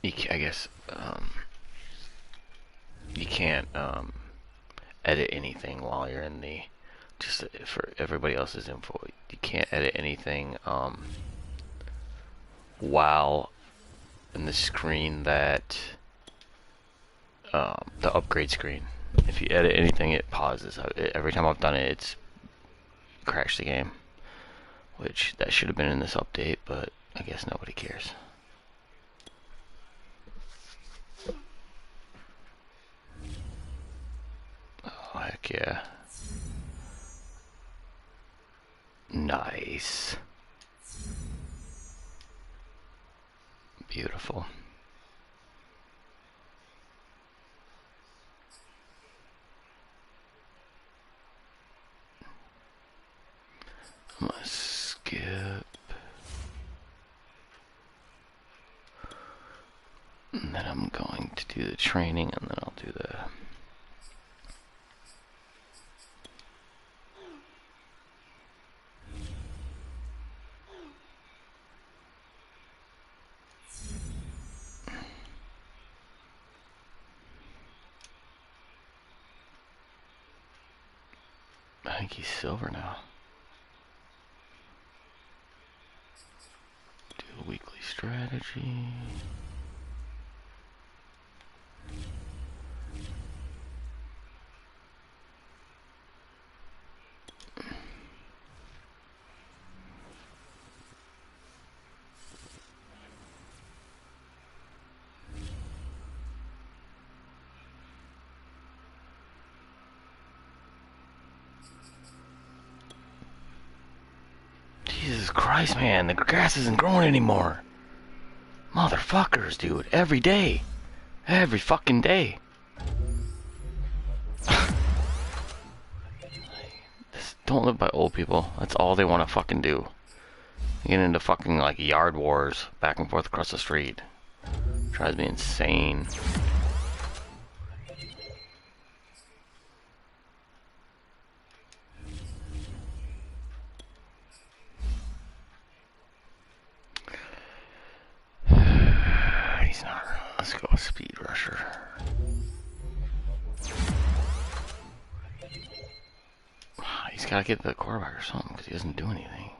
I guess you can't edit anything while you're in the. Just for everybody else's info, you can't edit anything while in the screen that the upgrade screen. If you edit anything, it pauses. Every time I've done it, it's crashed the game. Which that should have been in this update, but I guess nobody cares. Oh heck yeah! Nice, beautiful. I'm gonna skip. And then I'm going to do the training, and then I'll do the... I think he's silver now. Do a weekly strategy. Jesus Christ, man, the grass isn't growing anymore. Motherfuckers, dude, every day. Every fucking day. Don't live by old people. That's all they want to fucking do. Get into fucking, like, yard wars back and forth across the street. Drives me insane. He's not. Let's go speed rusher. He's gotta get the quarterback or something because he doesn't do anything.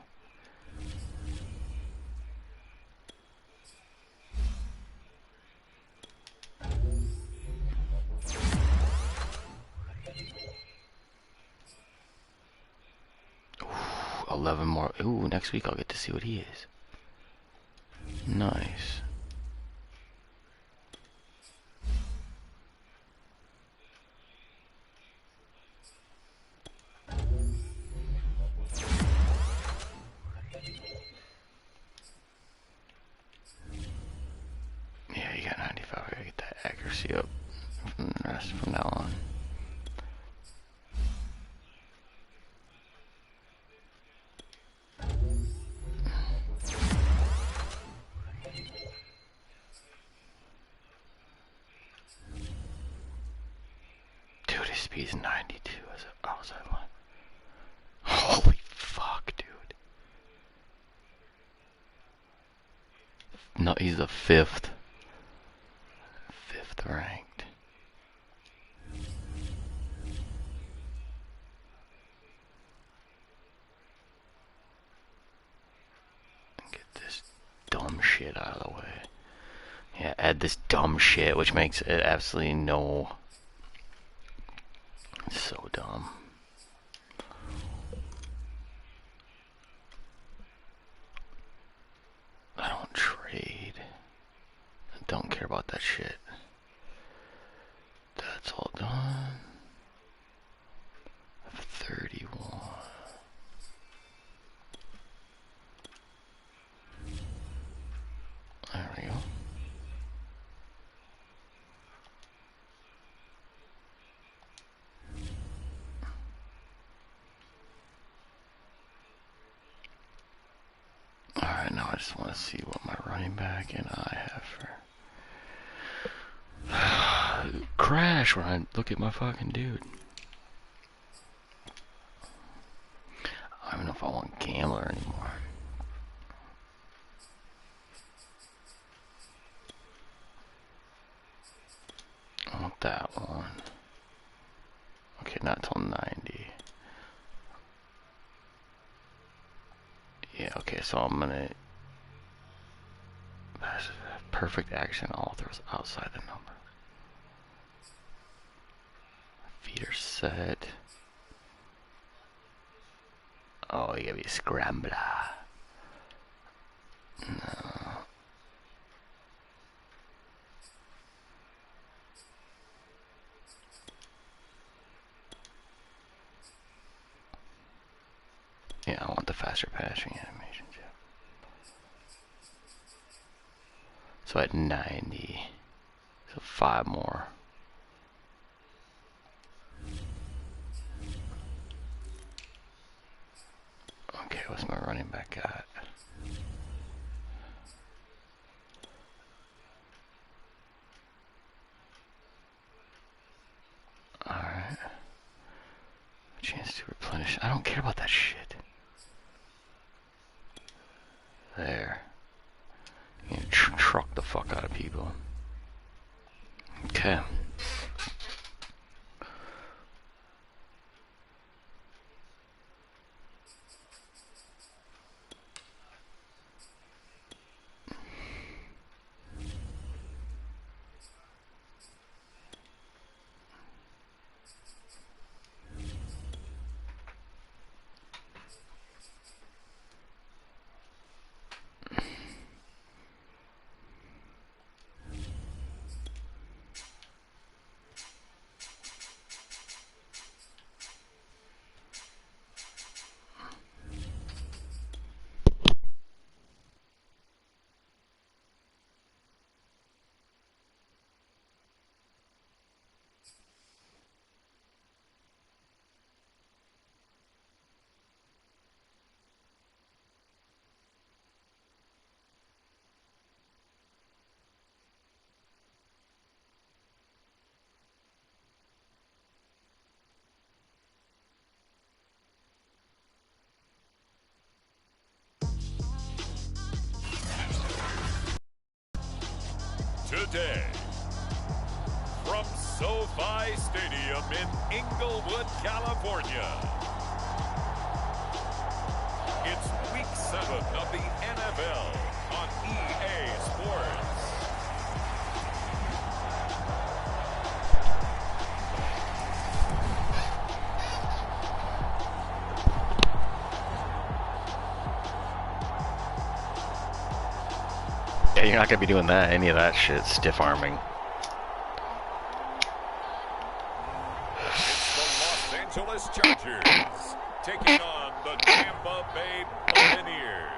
Ooh, 11 more. Ooh, next week I'll get to see what he is. Nice. Yeah, you got 95. I gotta get that accuracy up from the rest from now on. Dude, his speed's 92. Oh, was that one? Holy fuck, dude. No, he's the fifth ranked. Get this dumb shit out of the way. Yeah, add this dumb shit, which makes it absolutely no... It's so dumb. I don't trade. I don't care about that shit. That's all done. I have 31. There we go. Alright, now I just want to see what my running back and I have for... Crash when I look at my fucking dude. I don't even know if I want Gambler anymore. Yeah, okay, so I'm gonna perfect action all throws outside the number. Feet are set. Oh, you gotta be a scrambler. No. Yeah, I want the faster passing animations, yeah. So at 90, so 5 more. Okay, what's my running back at? Alright. Chance to replenish. I don't care about that shit. There. You know, truck the fuck out of people. Okay. Today, from SoFi Stadium in Inglewood, California, it's Week 7 of the NFL on EA Sports. Yeah, you're not gonna be doing that, any of that shit, stiff arming. It's the Los Angeles Chargers taking on the Tampa Bay Buccaneers.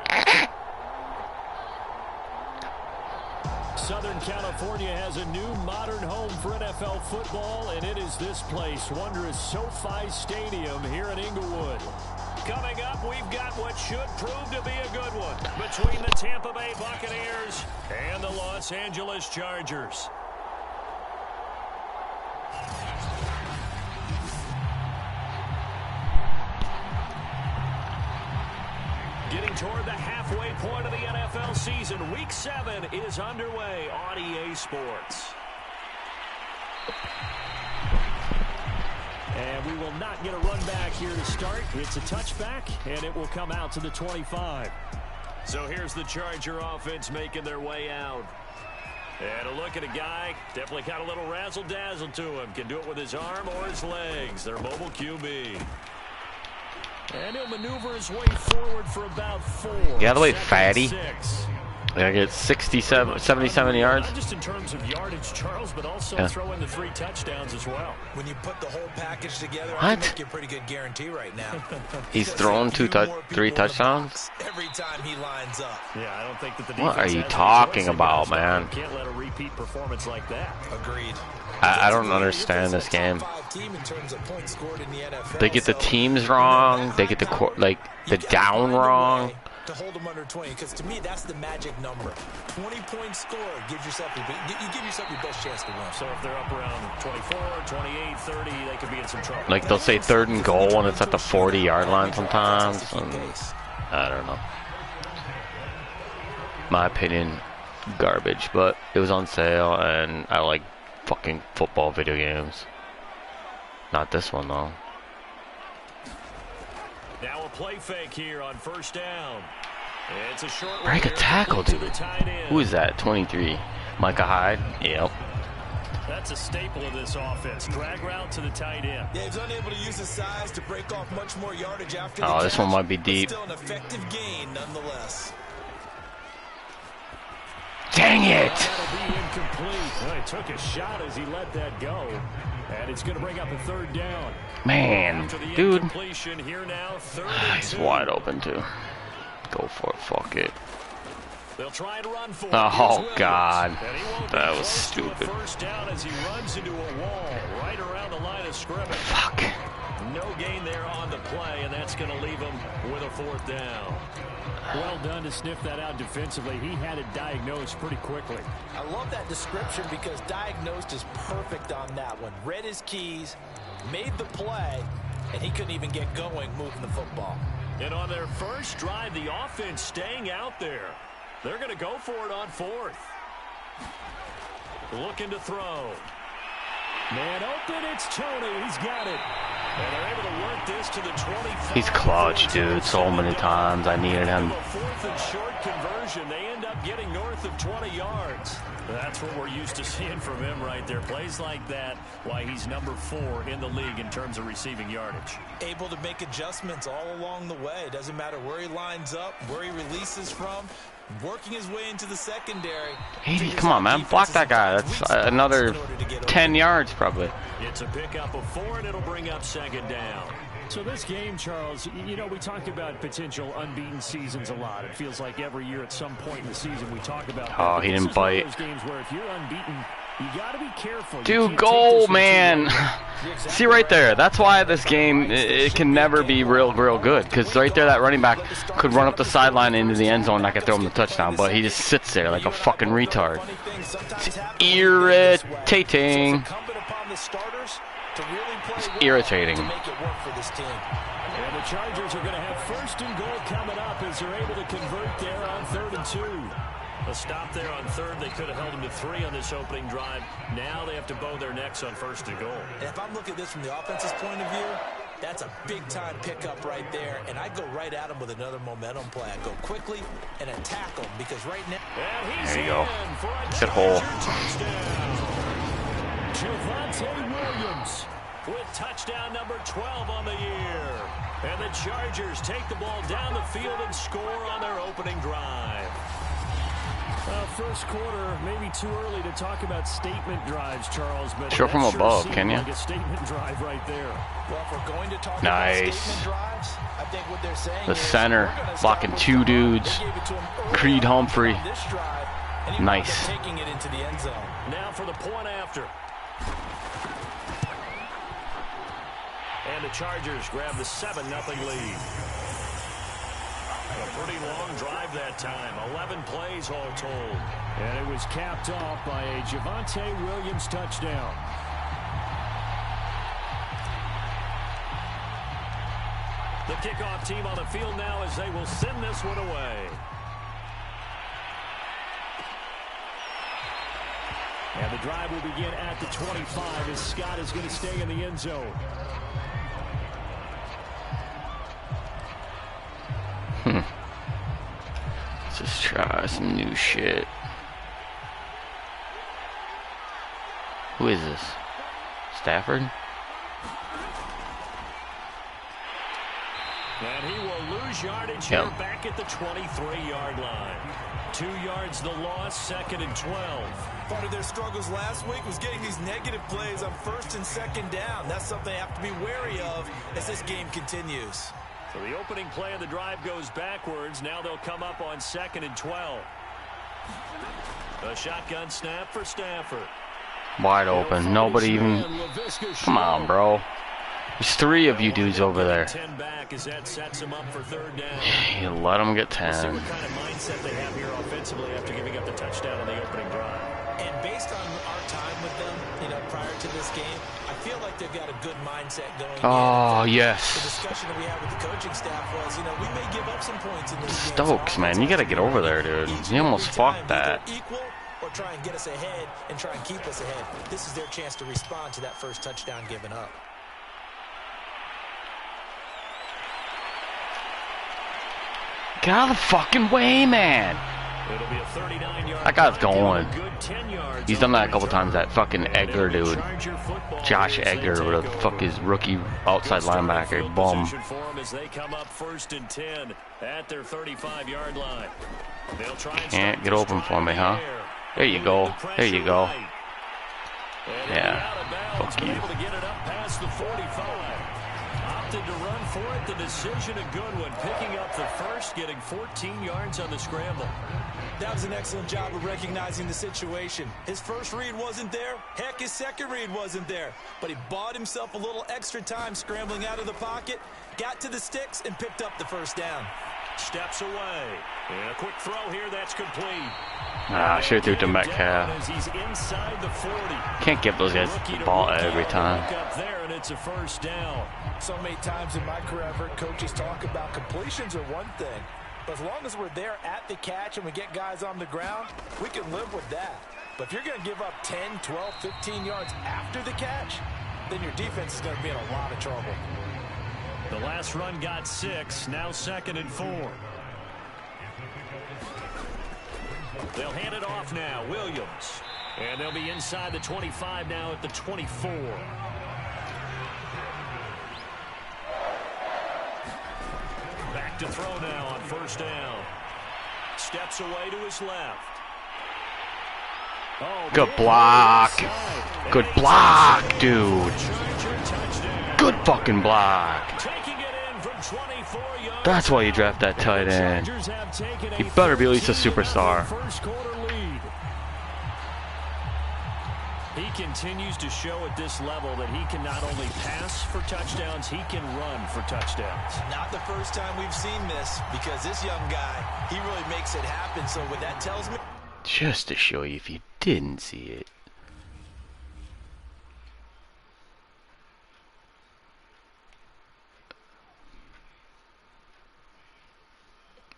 Southern California has a new modern home for NFL football, and it is this place, wondrous SoFi Stadium here in Inglewood. Coming up, we've got what should prove to be a good one between the Tampa Bay Buccaneers and the Los Angeles Chargers. Getting toward the halfway point of the NFL season, Week 7 is underway on EA Sports. And we will not get a run back here to start. It's a touchback, and it will come out to the 25. So here's the Charger offense making their way out. And a look at a guy, definitely got a little razzle-dazzle to him. Can do it with his arm or his legs. Their mobile QB. And he'll maneuver his way forward for about 4. Get out of the way, fatty. I get 77 yards. Not just in terms of yardage, Charles, but also throw in the 3 touchdowns as well. When you put the whole package together, what? I can make you a pretty good guarantee right now. He's thrown 3 touchdowns? Every time he lines up. Yeah, I don't think that the What are you talking about, man? Can't let a repeat performance like that. Agreed. I don't understand this game. They get the teams wrong. They get the down wrong. To hold them under 20, because to me that's the magic number. 20 points scored gives yourself you give yourself your best chance to win. So if they're up around 24, 28, 30, they could be in some trouble. Like they'll say 3rd and goal when it's at the 40-yard line sometimes. I don't know. My opinion, garbage, but it was on sale and I like fucking football video games. Not this one though. Now a play fake here on 1st down. It's a short Break a tackle, dude. Who is that? 23. Micah Hyde? Yep. That's a staple of this offense. Drag route to the tight end. Yeah, he's unable to use his size to break off much more yardage after Oh, this one might be deep. Still an effective gain nonetheless. Dang it! That'll be incomplete. Well, he took a shot as he let that go. And it's going to bring up a third down. Man, dude. Here now, He's wide open, too. Go for it. Fuck it. They'll try and run for it. Oh, God. That was stupid. First down as he runs into a wall right around the line of scrimmage. Fuck. No gain there on the play, and that's going to leave him with a fourth down. Well done to sniff that out defensively. He had it diagnosed pretty quickly. I love that description because diagnosed is perfect on that one. Read his keys, made the play, and he couldn't even get going moving the football. And on their first drive, the offense staying out there. They're going to go for it on fourth. Looking to throw. Man open, it's Tony. He's got it. And they're able to work this to the 25. He's clutch, dude. So many times I needed him. A fourth and short conversion. They end up getting north of 20 yards. That's what we're used to seeing from him right there. Plays like that, why he's number 4 in the league in terms of receiving yardage. Able to make adjustments all along the way. Doesn't matter where he lines up, where he releases from. Working his way into the secondary. Come on, man. Block that guy. That's another 10 yards, probably. It's a pickup of 4, and it'll bring up second down. So this game, Charles, you know, we talk about potential unbeaten seasons a lot. It feels like every year at some point in the season we talk about that. Oh, he didn't bite. Those games where if you're unbeaten, you got to be careful. Dude, goal, man. See right there. That's why this game, it can never be real good. Because right there, that running back could run up the sideline into the end zone and I could throw him the touchdown. But he just sits there like a fucking retard. It's irritating. It's irritating. And the Chargers are going to have first and goal coming up as they're able to convert there on 3rd and 2. A stop there on 3rd. They could have held them to 3 on this opening drive. Now they have to bow their necks on 1st and goal. And if I'm looking at this from the offense's point of view, that's a big-time pickup right there. And I go right at him with another momentum play. I go quickly and attack him because right now... There you go. Good hole. Javonte Williams with touchdown number 12 on the year. And the Chargers take the ball down the field and score on their opening drive. First quarter, maybe too early to talk about statement drives, Charles. But sure from above, can you? Like a statement drive right there. Well, if we're going to talk nice. about statement drives, I think what they're saying the is center blocking 2 dudes. Creed Humphrey. Nice. Taking it into the end zone. Now for the point after. And the Chargers grab the 7-0 lead. A pretty long drive that time. 11 plays all told. And it was capped off by a Javonte Williams touchdown. The kickoff team on the field now as they will send this one away. And the drive will begin at the 25 as Scott is going to stay in the end zone. Let's just try some new shit. Who is this? Stafford? And he will lose yardage here back at the 23-yard line. 2 yards the loss, 2nd and 12. Part of their struggles last week was getting these negative plays on 1st and 2nd down. That's something they have to be wary of as this game continues. So the opening play of the drive goes backwards. Now they'll come up on 2nd and 12. A shotgun snap for Stafford. Wide open. Nobody even... Come on, bro. There's 3 of you dudes over there. 10 back as that sets him up for 3rd down. You let them get 10. We'll see what kind of mindset they have here offensively after giving up the touchdown on the opening drive. And based on our time with them, you know, prior to this game, I feel like they've got a good mindset going. Oh, yes. The discussion that we had with the coaching staff was, you know, we may give up some points in this game. Stokes, man, you got to get over there, dude. You almost fucked that. Equal or try and get us ahead and try and keep us ahead. This is their chance to respond to that first touchdown given up. Get out of the fucking way, man. It'll be a 39-yard. That guy's going. Good 10 yards. He's done that a couple times, that fucking Edgar dude. Josh Edgar, where the fuck is rookie outside linebacker, bum. As they come up 1st and 10 at their 35-yard line. They'll try and Can't get open for me, huh? There you go. There you go. Yeah. Fuck you. Able to get it up past the 45. Opted to run for it. The decision a good one. Picking up the first, getting 14 yards on the scramble. That was an excellent job of recognizing the situation. His first read wasn't there. Heck, his second read wasn't there. But he bought himself a little extra time scrambling out of the pocket, got to the sticks, and picked up the first down. Steps away. And a quick throw here. That's complete. Ah, should have threw it to Metcalf. He's inside the 40. Can't give those guys the ball every time. Up there, and it's a first down. So many times in my career, I've heard coaches talk about completions are one thing. But as long as we're there at the catch and we get guys on the ground, we can live with that. But if you're going to give up 10, 12, 15 yards after the catch, then your defense is going to be in a lot of trouble. The last run got 6, now 2nd and 4. They'll hand it off now, Williams. And they'll be inside the 25 now at the 24. Back to throw now on 1st down. Steps away to his left. Oh, good block. Good block, dude. Good fucking block. That's why you draft that tight end. He better be at least a superstar. He continues to show at this level that he can not only pass for touchdowns, he can run for touchdowns. Not the first time we've seen this, because this young guy, he really makes it happen. So what that tells me... Just to show you if you didn't see it.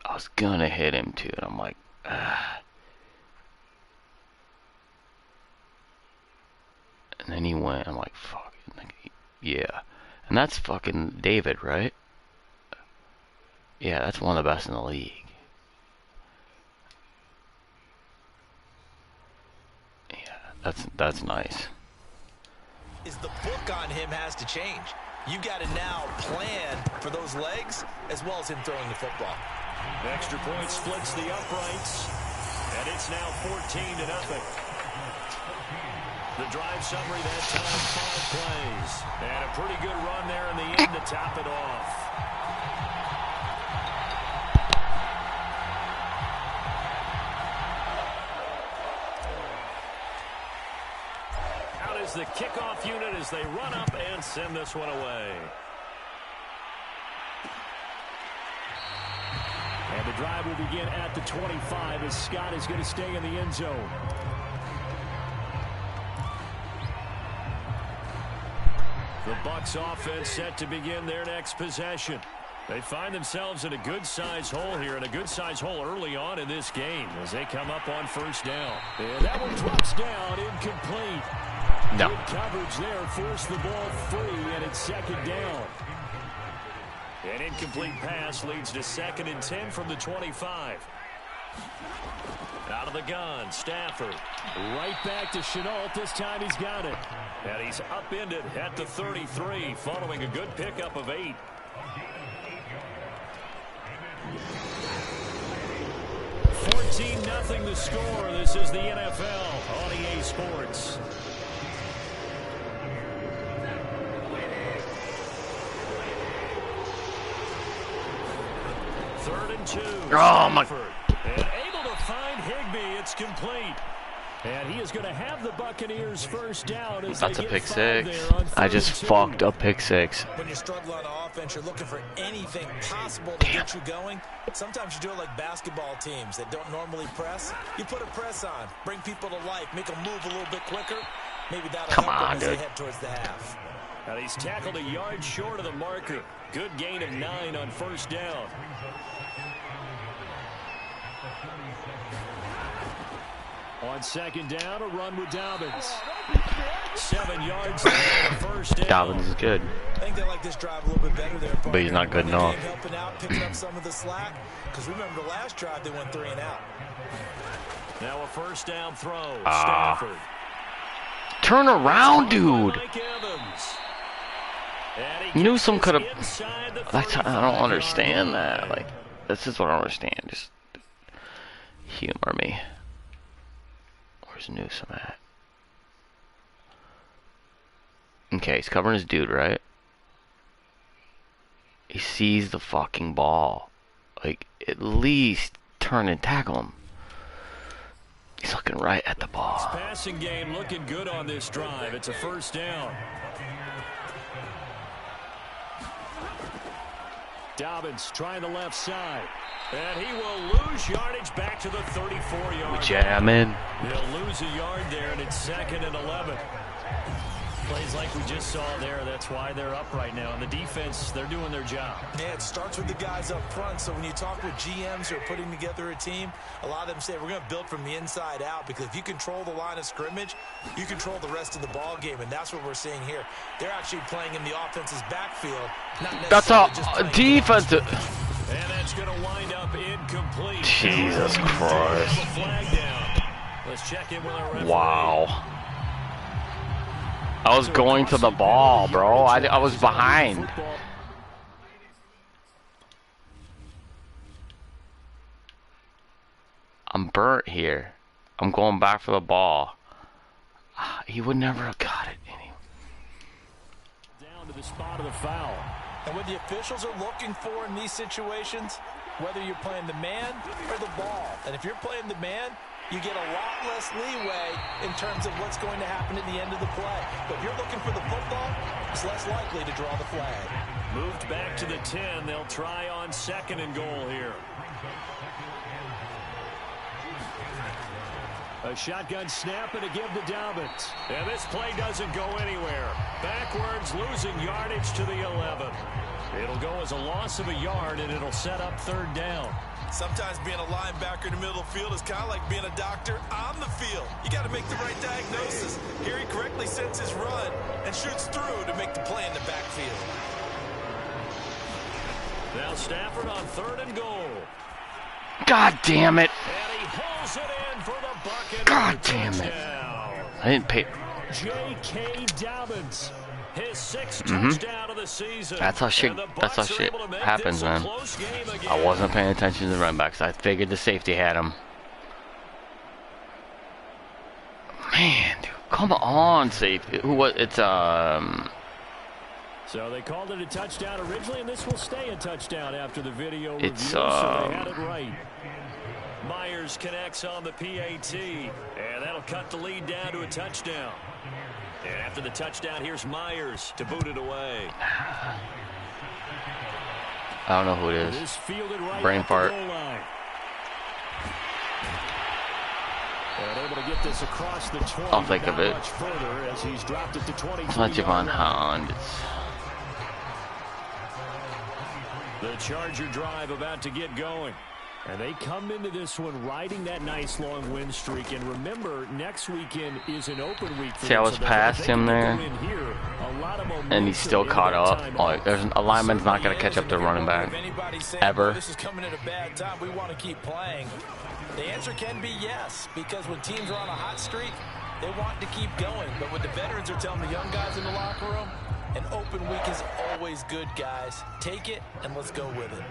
I was gonna hit him too, and I'm like, ah. And then he went, I'm like, fuck. Yeah. And that's fucking David, right? Yeah, that's one of the best in the league. Yeah, that's nice. Is the book on him has to change. You got to now plan for those legs as well as him throwing the football. Extra point splits the uprights, and it's now 14-0. The drive summary that time, 5 plays. And a pretty good run there in the end to top it off. Out is the kickoff unit as they run up and send this one away. And the drive will begin at the 25 as Scott is going to stay in the end zone. The Bucs offense set to begin their next possession. They find themselves in a good-sized hole here, and a good-sized hole early on in this game as they come up on 1st down. And that one drops down, incomplete. No. Good coverage there, forced the ball free, and it's 2nd down. An incomplete pass leads to 2nd and 10 from the 25. Out of the gun, Stafford. Right back to Chenault. This time he's got it. And he's upended at the 33 following a good pickup of 8. $14-0 the score. This is the NFL on EA Sports. Third and 2. Oh, my. And able to find Higbee. It's complete. And he is going to have the Buccaneers first down. As that's a get pick 5 six. there on I just 32. fucked a pick 6. When you're struggling on offense, you're looking for anything possible to get you going. Sometimes you do it like basketball teams that don't normally press. You put a press on, bring people to life, make them move a little bit quicker. Maybe that'll Come help them on, as dude. they head towards the half. And he's tackled a yard short of the marker. Good gain of 9 on 1st down. On 2nd down, a run with Dobbins. 7 yards there on 1st down. Dobbins is good. think they like this drive a little bit better there. But he's not good enough. Helping out, picking up some of the slack. Because remember the last drive they went 3 and out. Now a first down throw. Stafford. Turn around, dude. Newsome could have. I don't understand that. Like, this is what I don't understand. Just humor me. Where's Newsome at? Okay, he's covering his dude, right? He sees the fucking ball. Like, at least turn and tackle him. He's looking right at the ball. His passing game looking good on this drive. It's a first down. Dobbins trying the left side. And he will lose yardage back to the 34-yard. Jamming. He'll lose a yard there, and it's 2nd and 11. Plays like we just saw there. That's why they're up right now. And the defense, they're doing their job. Yeah, it starts with the guys up front. So when you talk with GMs who are putting together a team, a lot of them say we're going to build from the inside out, because if you control the line of scrimmage, you control the rest of the ball game, and that's what we're seeing here. They're actually playing in the offense's backfield. That's a defensive. And that's going to wind up incomplete. Jesus Christ. Let's check in with our referee. Wow. I was going to the ball, bro. I was behind. I'm burnt here. I'm going back for the ball. He would never have got it anyway. Down to the spot of the foul. And what the officials are looking for in these situations, whether you're playing the man or the ball. And if you're playing the man, you get a lot less leeway in terms of what's going to happen at the end of the play. But if you're looking for the football, it's less likely to draw the flag. Moved back to the 10. They'll try on 2nd and goal here. A shotgun snap and a give to Dobbins. And this play doesn't go anywhere. Backwards, losing yardage to the 11. It'll go as a loss of a yard, and it'll set up 3rd down. Sometimes being a linebacker in the middle of the field is kind of like being a doctor on the field. You got to make the right diagnosis. Here he correctly sets his run and shoots through to make the play in the backfield. Now Stafford on 3rd and goal. God damn it. And he hauls it in for the bucket. God damn it. I didn't pay. J.K. Dobbins. His 6th touchdown of the season. That's how shit happens, man. I wasn't paying attention to the run backs. I figured the safety had him. Man, dude, come on, safety. Who was it's So they called it a touchdown originally, and this will stay a touchdown after the video review. So they had it right. Myers connects on the PAT, and that'll cut the lead down to a touchdown. And after the touchdown, here's Myers to boot it away. I don't know who it is. Brain fart. Able to get this across the 20. I'll think of it. As he's dropped it to 23. It's not Javon Holland. The Charger drive about to get going. And they come into this one riding that nice long win streak. And remember, next weekend is an open week. See, I was past him there, and he's still caught up. Like, there's a lineman's not going to catch up to running back ever. This is coming at a bad time. We want to keep playing. The answer can be yes, because when teams are on a hot streak, they want to keep going. But what the veterans are telling the young guys in the locker room, an open week is always good, guys. Take it and let's go with it.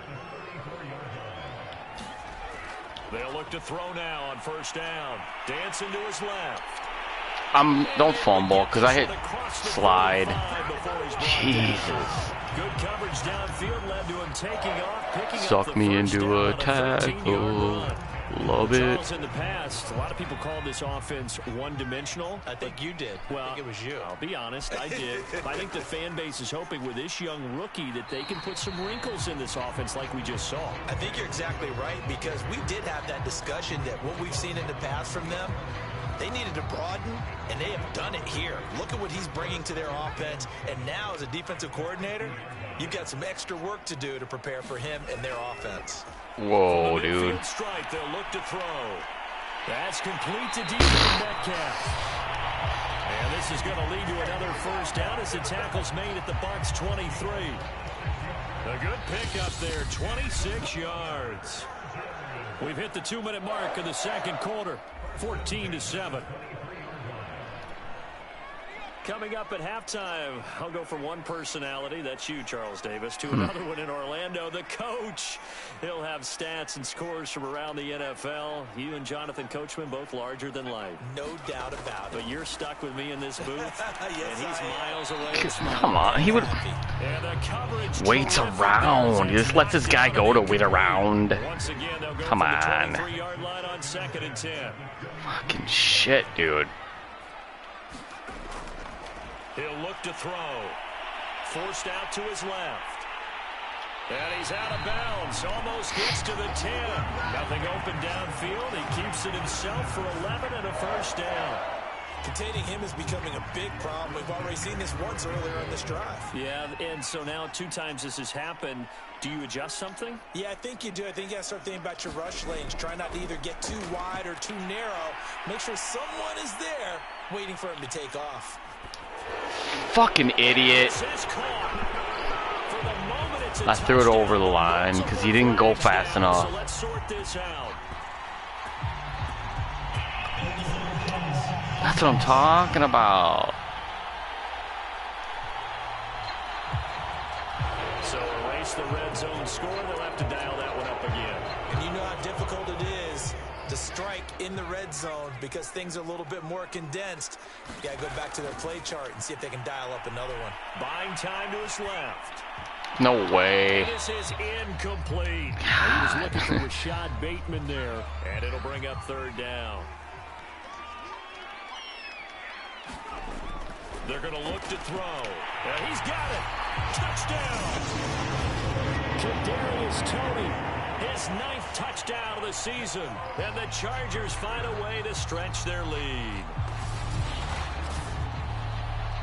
They'll look to throw now on 1st down. Dancing to his left. Don't fumble, because I hit slide. Jesus. Good coverage downfield led to him taking off, picking Suck up the me first into down a at the 13-yard line. Love it. In the past, a lot of people called this offense one-dimensional. I think you did. Well, I think it was you. I'll be honest, I did. I think the fan base is hoping with this young rookie that they can put some wrinkles in this offense like we just saw. I think you're exactly right, because we did have that discussion that what we've seen in the past from them, they needed to broaden, and they have done it here. Look at what he's bringing to their offense, and now as a defensive coordinator, you've got some extra work to do to prepare for him and their offense. Whoa, dude. Strike, they'll look to throw. That's complete to DK Metcalf. And this is going to lead to another first down as the tackle's made at the Bucs 23. A good pickup there, 26 yards. We've hit the 2-minute mark of the second quarter, 14-7. Coming up at halftime, I'll go from one personality, that's you, Charles Davis, to another one in Orlando, the coach. He'll have stats and scores from around the NFL. You and Jonathan Coachman, both larger than life. No doubt about it. But you're stuck with me in this booth, yes, and he's miles away. Come on, he would waits around. He just lets this guy go to wait around. Come on. Fucking shit, dude. He'll look to throw. Forced out to his left. And he's out of bounds. Almost gets to the 10. Nothing open downfield. He keeps it himself for 11 and a first down. Containing him is becoming a big problem. We've already seen this once earlier on this drive. Yeah, and so now 2 times this has happened. Do you adjust something? Yeah, I think you do. I think you got to start thinking about your rush lanes. Try not to either get too wide or too narrow. Make sure someone is there waiting for him to take off. Fucking idiot. I threw it over the line because he didn't go fast enough. So let's sort this out. That's what I'm talking about. So erase the red zone score. They'll have to dial that one up again. And you know how difficult it is to strike in the red zone because things are a little bit more condensed. You got to go back to their play chart and see if they can dial up another one. Buying time to his left. No way. This is incomplete. He was looking for Rashad Bateman there, and it'll bring up third down. They're going to look to throw. And he's got it. Touchdown. Kadarius Toney, his 9th touchdown of the season. And the Chargers find a way to stretch their lead.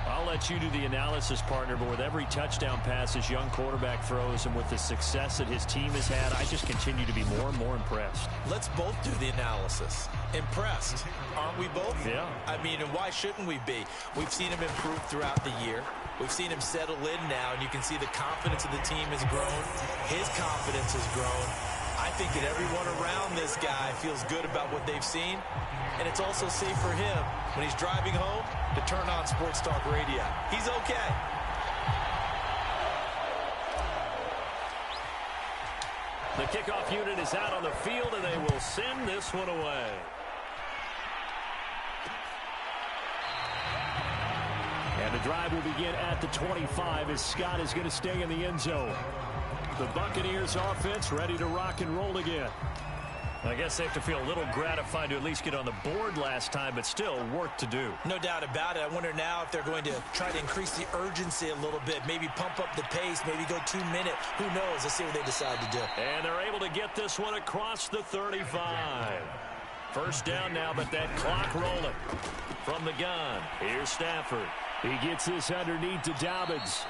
I'll let you do the analysis, partner, but with every touchdown pass his young quarterback throws and with the success that his team has had, I just continue to be more and more impressed. Let's both do the analysis. Impressed, aren't we both? Yeah. I mean, and why shouldn't we be? We've seen him improve throughout the year. We've seen him settle in now, and you can see the confidence of the team has grown. His confidence has grown. I think that everyone around this guy feels good about what they've seen, and it's also safe for him when he's driving home to turn on Sports Talk Radio. He's okay. The kickoff unit is out on the field, and they will send this one away. And the drive will begin at the 25 as Scott is going to stay in the end zone. The Buccaneers offense ready to rock and roll again. I guess they have to feel a little gratified to at least get on the board last time, but still work to do. No doubt about it. I wonder now if they're going to try to increase the urgency a little bit, maybe pump up the pace, maybe go 2 minute. Who knows? Let's see what they decide to do. And they're able to get this one across the 35. First down now, but that clock rolling from the gun. Here's Stafford. He gets this underneath to Dobbins.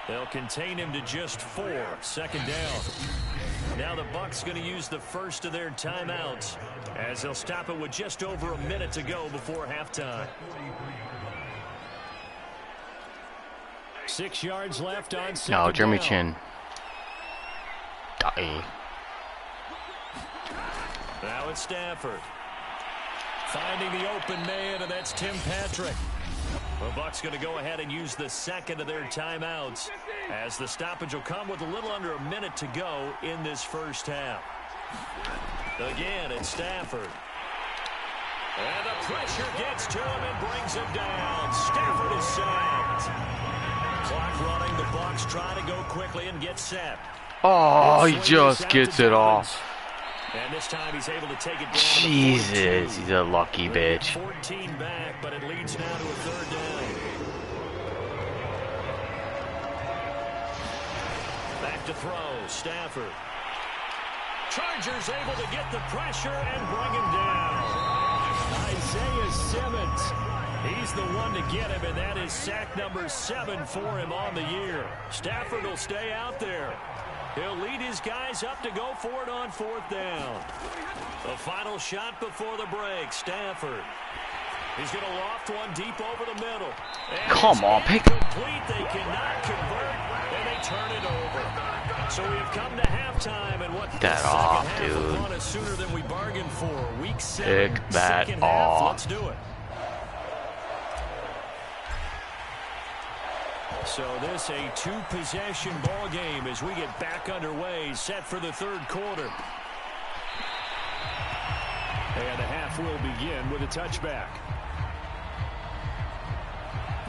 They'll contain him to just 4. Second down. Now the Bucs going to use the first of their timeouts as they'll stop it with just over a minute to go before halftime. 6 yards left on second No, Jeremy down. Chin. Die. Now it's Stafford. Finding the open man, and that's Tim Patrick. The Bucs going to go ahead and use the second of their timeouts as the stoppage will come with a little under a minute to go in this first half. Again, it's Stafford. And the pressure gets to him and brings him down. Stafford is sacked. Clock running. The Bucs try to go quickly and get set. Oh, he just gets it off. And this time he's able to take it down. Jesus, he's a lucky bitch. 14 back, but it leads now to a third down. Back to throw, Stafford. Chargers able to get the pressure and bring him down. Isaiah Simmons. He's the one to get him, and that is sack number 7 for him on the year. Stafford will stay out there. He'll lead his guys up to go for it on 4th down. The final shot before the break, Stafford. He's going to loft one deep over the middle. And come on, pick. Complete. They cannot convert, and they turn it over. So we have come to halftime, and what that off, dude. Sooner than we bargained for. Week 7, pick that second off. half. Let's do it. So this a 2-possession ball game as we get back underway, set for the third quarter. And the half will begin with a touchback.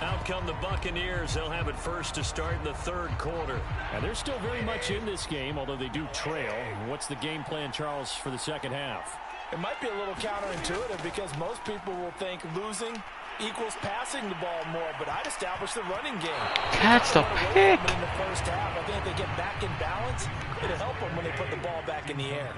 Out come the Buccaneers. They'll have it first to start in the third quarter. And they're still very much in this game, although they do trail. What's the game plan, Charles, for the second half? It might be a little counterintuitive because most people will think losing equals passing the ball more, but I'd establish the running game. Catch the pick. In the first half, I think if they get back in balance, it'll help them when they put the ball back in the air.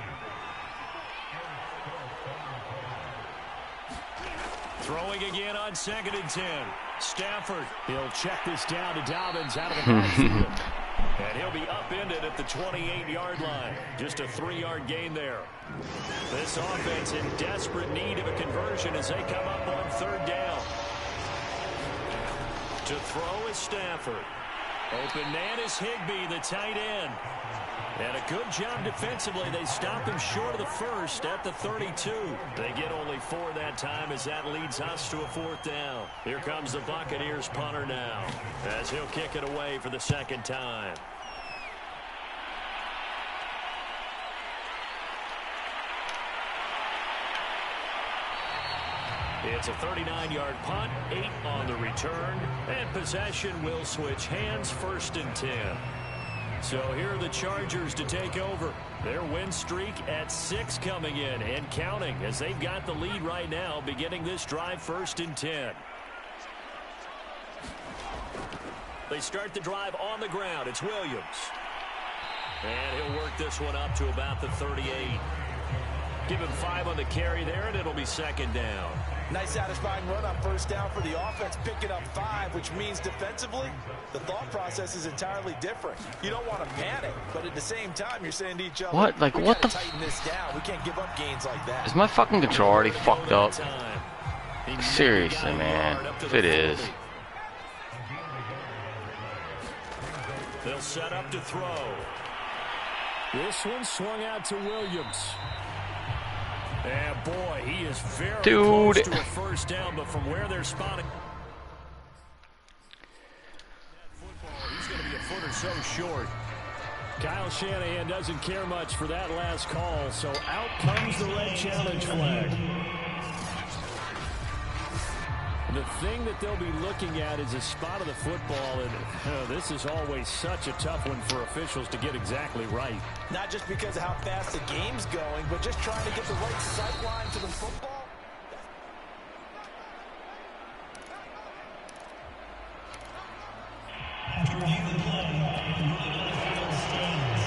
Throwing again on 2nd and 10. Stafford. He'll check this down to Dobbins out of the backfield. And he'll be upended at the 28-yard line. Just a 3-yard gain there. This offense in desperate need of a conversion as they come up on 3rd down. To throw is Stafford. Open man is Higbee, the tight end. And a good job defensively. They stop him short of the first at the 32. They get only 4 that time as that leads us to a 4th down. Here comes the Buccaneers punter now as he'll kick it away for the 2nd time. It's a 39-yard punt, 8 on the return, and possession will switch hands, 1st and 10. So here are the Chargers to take over. Their win streak at 6 coming in and counting as they've got the lead right now beginning this drive 1st and 10. They start the drive on the ground. It's Williams. And he'll work this one up to about the 38. Give him 5 on the carry there, and it'll be 2nd down. Nice satisfying run on 1st down for the offense, picking up 5, which means defensively, the thought process is entirely different. You don't want to panic, but at the same time, you're saying to each other, what? Like, what the? Tighten this down. We can't give up gains like that. Is my fucking control already fucked up? Seriously, man. If it is. They'll set up to throw. This one swung out to Williams. And boy, he is very close to a 1st down, but from where they're spotting he's going to be a foot or so short. Kyle Shanahan doesn't care much for that last call, so out comes the red challenge flag. The thing that they'll be looking at is a spot of the football, and this is always such a tough one for officials to get exactly right. Not just because of how fast the game's going, but just trying to get the right sight line to the football.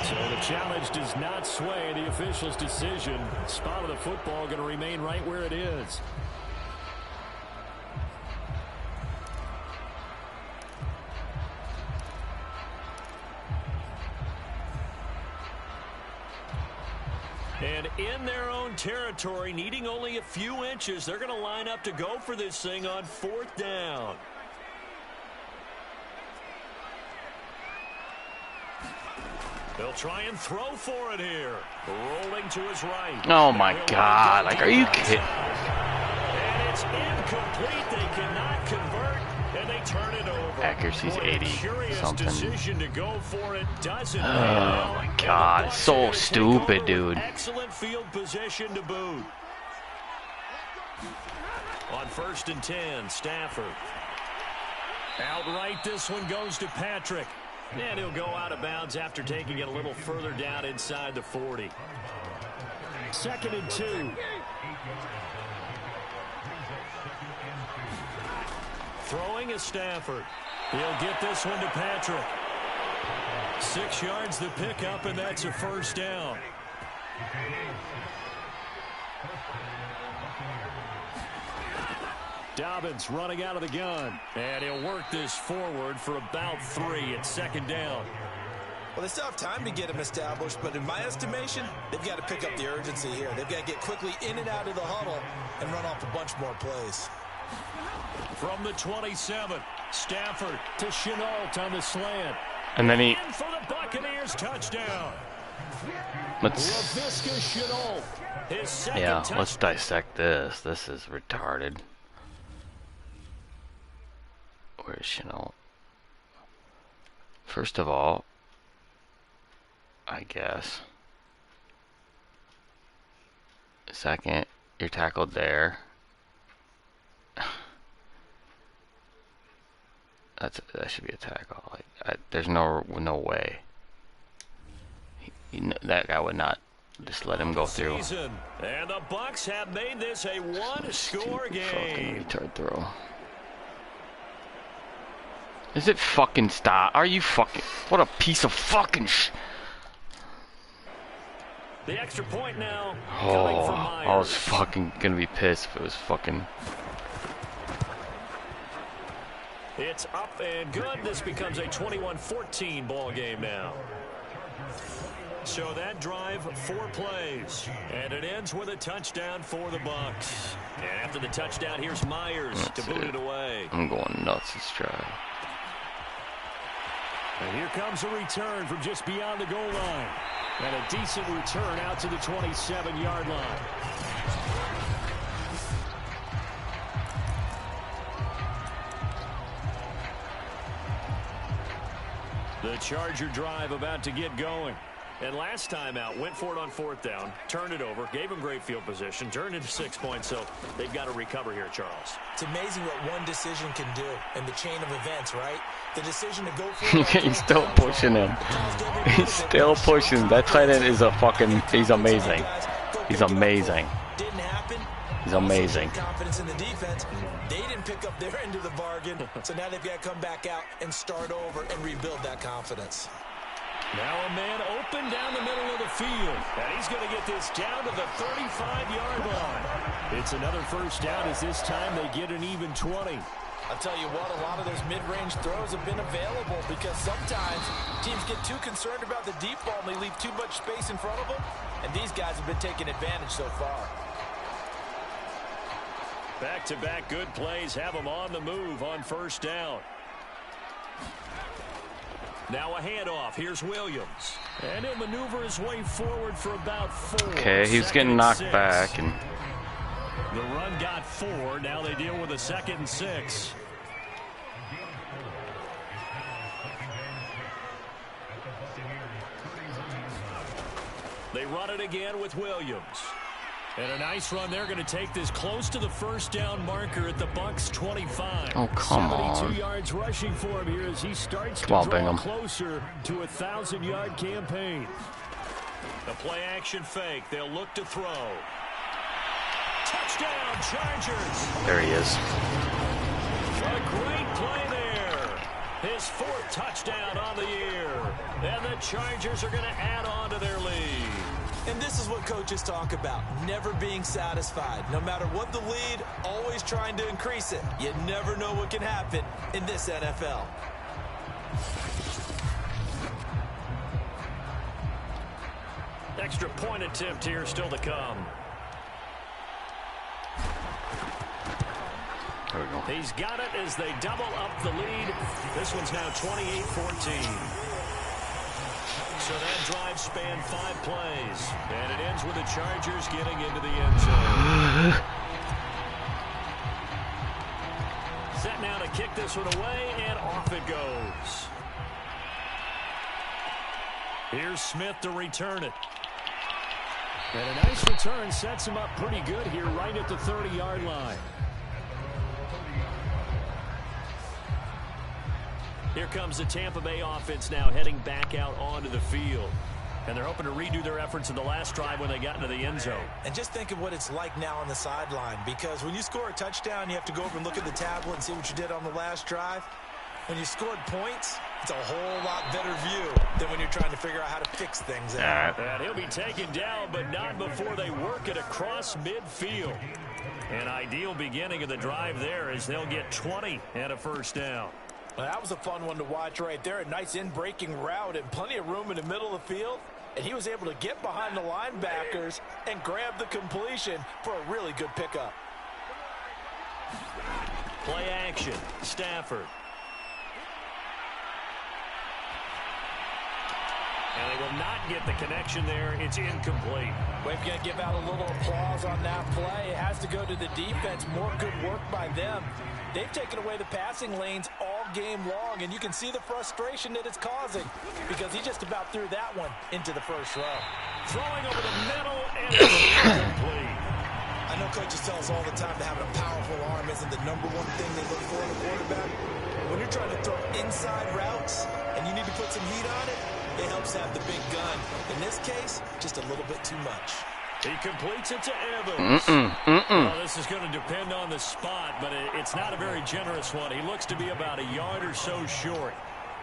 So the challenge does not sway the official's decision. Spot of the football going to remain right where it is. And in their own territory, needing only a few inches, they're going to line up to go for this thing on 4th down. They'll try and throw for it here. Rolling to his right. Oh, my God. Like, are you kidding? And it's incomplete. They cannot convert, and they turn it over. Accuracy's 80 something. Decision to go for it. Doesn't. Oh, my God. It's so stupid, dude. Excellent field position to boot. On 1st and 10, Stafford. Outright, this one goes to Patrick. And he'll go out of bounds after taking it a little further down inside the 40. 2nd and 2. Throwing is Stafford. He'll get this one to Patrick. 6 yards the pickup, and that's a 1st down. Dobbins running out of the gun. And he'll work this forward for about 3 at 2nd down. Well, they still have time to get him established, but in my estimation, they've got to pick up the urgency here. They've got to get quickly in and out of the huddle and run off a bunch more plays. From the 27, Stafford to Chenault on the slant. And then he... In for the Buccaneers touchdown. Let's... Chenault, his second Yeah, touchdown. let's dissect this. This is retarded. Where's Chenault? First of all, I guess. Second, you're tackled there. That should be a tackle. Like, there's no way. That guy would not just let him go through. And the Bucs have made this a one-score game. Fucking retard throw. Is it fucking stop? Are you fucking... What a piece of fucking The extra point now. Oh, I was fucking gonna be pissed if it was fucking... It's up and good. This becomes a 21-14 ball game now. So that drive, 4 plays, and it ends with a touchdown for the Bucs. And after the touchdown, here's Myers to boot it away. I'm going nuts this drive. And here comes a return from just beyond the goal line. And a decent return out to the 27-yard line. The Charger drive about to get going. And last time out, went for it on 4th down, turned it over, gave him great field position, turned into 6 points, so they've got to recover here, Charles. It's amazing what one decision can do in the chain of events, right? The decision to go for it. He's still pushing him. He's still pushing. That tight end is a fucking... He's amazing. He's amazing. Didn't happen. He's amazing. Confidence in the defense. They didn't pick up their end of the bargain, so now they've got to come back out and start over and rebuild that confidence. Now a man open down the middle of the field. And he's going to get this down to the 35-yard line. It's another first down as this time they get an even 20. I'll tell you what, a lot of those mid-range throws have been available because sometimes teams get too concerned about the deep ball and they leave too much space in front of them. And these guys have been taking advantage so far. Back-to-back good plays have them on the move on first down. Now a handoff. Here's Williams. And he'll maneuver his way forward for about 4. Okay, he was getting knocked back. And the run got 4. Now they deal with a 2nd and 6. They run it again with Williams. And a nice run. They're going to take this close to the first down marker at the Bucs 25. Oh, come on. 72 yards rushing for him here as he starts to Come on, draw Bingham. closer to a 1,000-yard campaign. The play action fake. They'll look to throw. Touchdown, Chargers. there he is. A great play there. His 4th touchdown on the year. And the Chargers are going to add on to their lead. And this is what coaches talk about, never being satisfied. No matter what the lead, always trying to increase it. You never know what can happen in this NFL. Extra point attempt here still to come. There we go. He's got it as they double up the lead. This one's now 28-14. So that drive spanned 5 plays. And it ends with the Chargers getting into the end zone. Set now to kick this one away, and off it goes. Here's Smith to return it. And a nice return sets him up pretty good here right at the 30-yard line. Here comes the Tampa Bay offense now heading back out onto the field. And they're hoping to redo their efforts in the last drive when they got into the end zone. And just think of what it's like now on the sideline, because when you score a touchdown, you have to go over and look at the tablet and see what you did on the last drive. When you scored points, it's a whole lot better view than when you're trying to figure out how to fix things out. And he'll be taken down, but not before they work it across midfield. An ideal beginning of the drive there as they'll get 20 and a first down. Well, that was a fun one to watch right there. A nice in-breaking route and plenty of room in the middle of the field. And he was able to get behind the linebackers and grab the completion for a really good pickup. Play action. Stafford. And they will not get the connection there. It's incomplete. We've got to give out a little applause on that play. It has to go to the defense. More good work by them. They've taken away the passing lanes all game long, and you can see the frustration that it's causing because he just about threw that one into the first row. Throwing over the middle, and it's incomplete. I know coaches tell us all the time that having a powerful arm isn't the #1 thing they look for in a quarterback. When you're trying to throw inside routes and you need to put some heat on it, it helps have the big gun. In this case, just a little bit too much. He completes it to Evans. Well, this is going to depend on the spot, but it's not a very generous one. He looks to be about a yard or so short.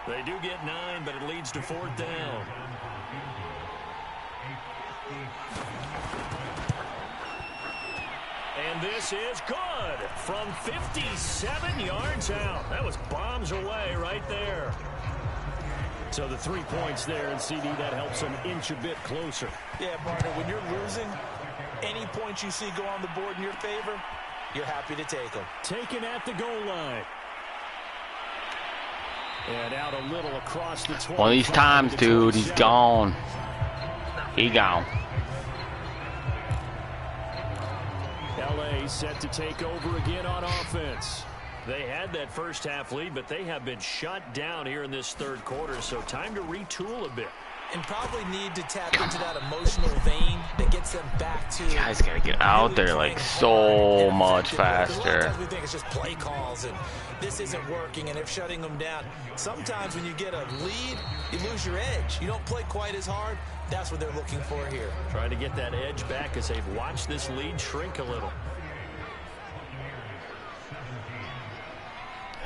They do get 9, but it leads to 4th down. And this is good from 57 yards out. That was bombs away right there. So the 3 points there, and CD, that helps them inch a bit closer. Yeah, partner, when you're losing, any points you see go on the board in your favor, you're happy to take them. Taken at the goal line. And out a little across the 20. One of these times, dude, he's gone. He gone. LA set to take over again on offense. They had that first half lead, but they have been shut down here in this 3rd quarter, so time to retool a bit. And probably need to tap into that emotional vein that gets them back to... You guys gotta get out there like so much faster. A lot of times we think it's just play calls and this isn't working and they're shutting them down. Sometimes when you get a lead, you lose your edge. You don't play quite as hard. That's what they're looking for here. Trying to get that edge back as they've watched this lead shrink a little.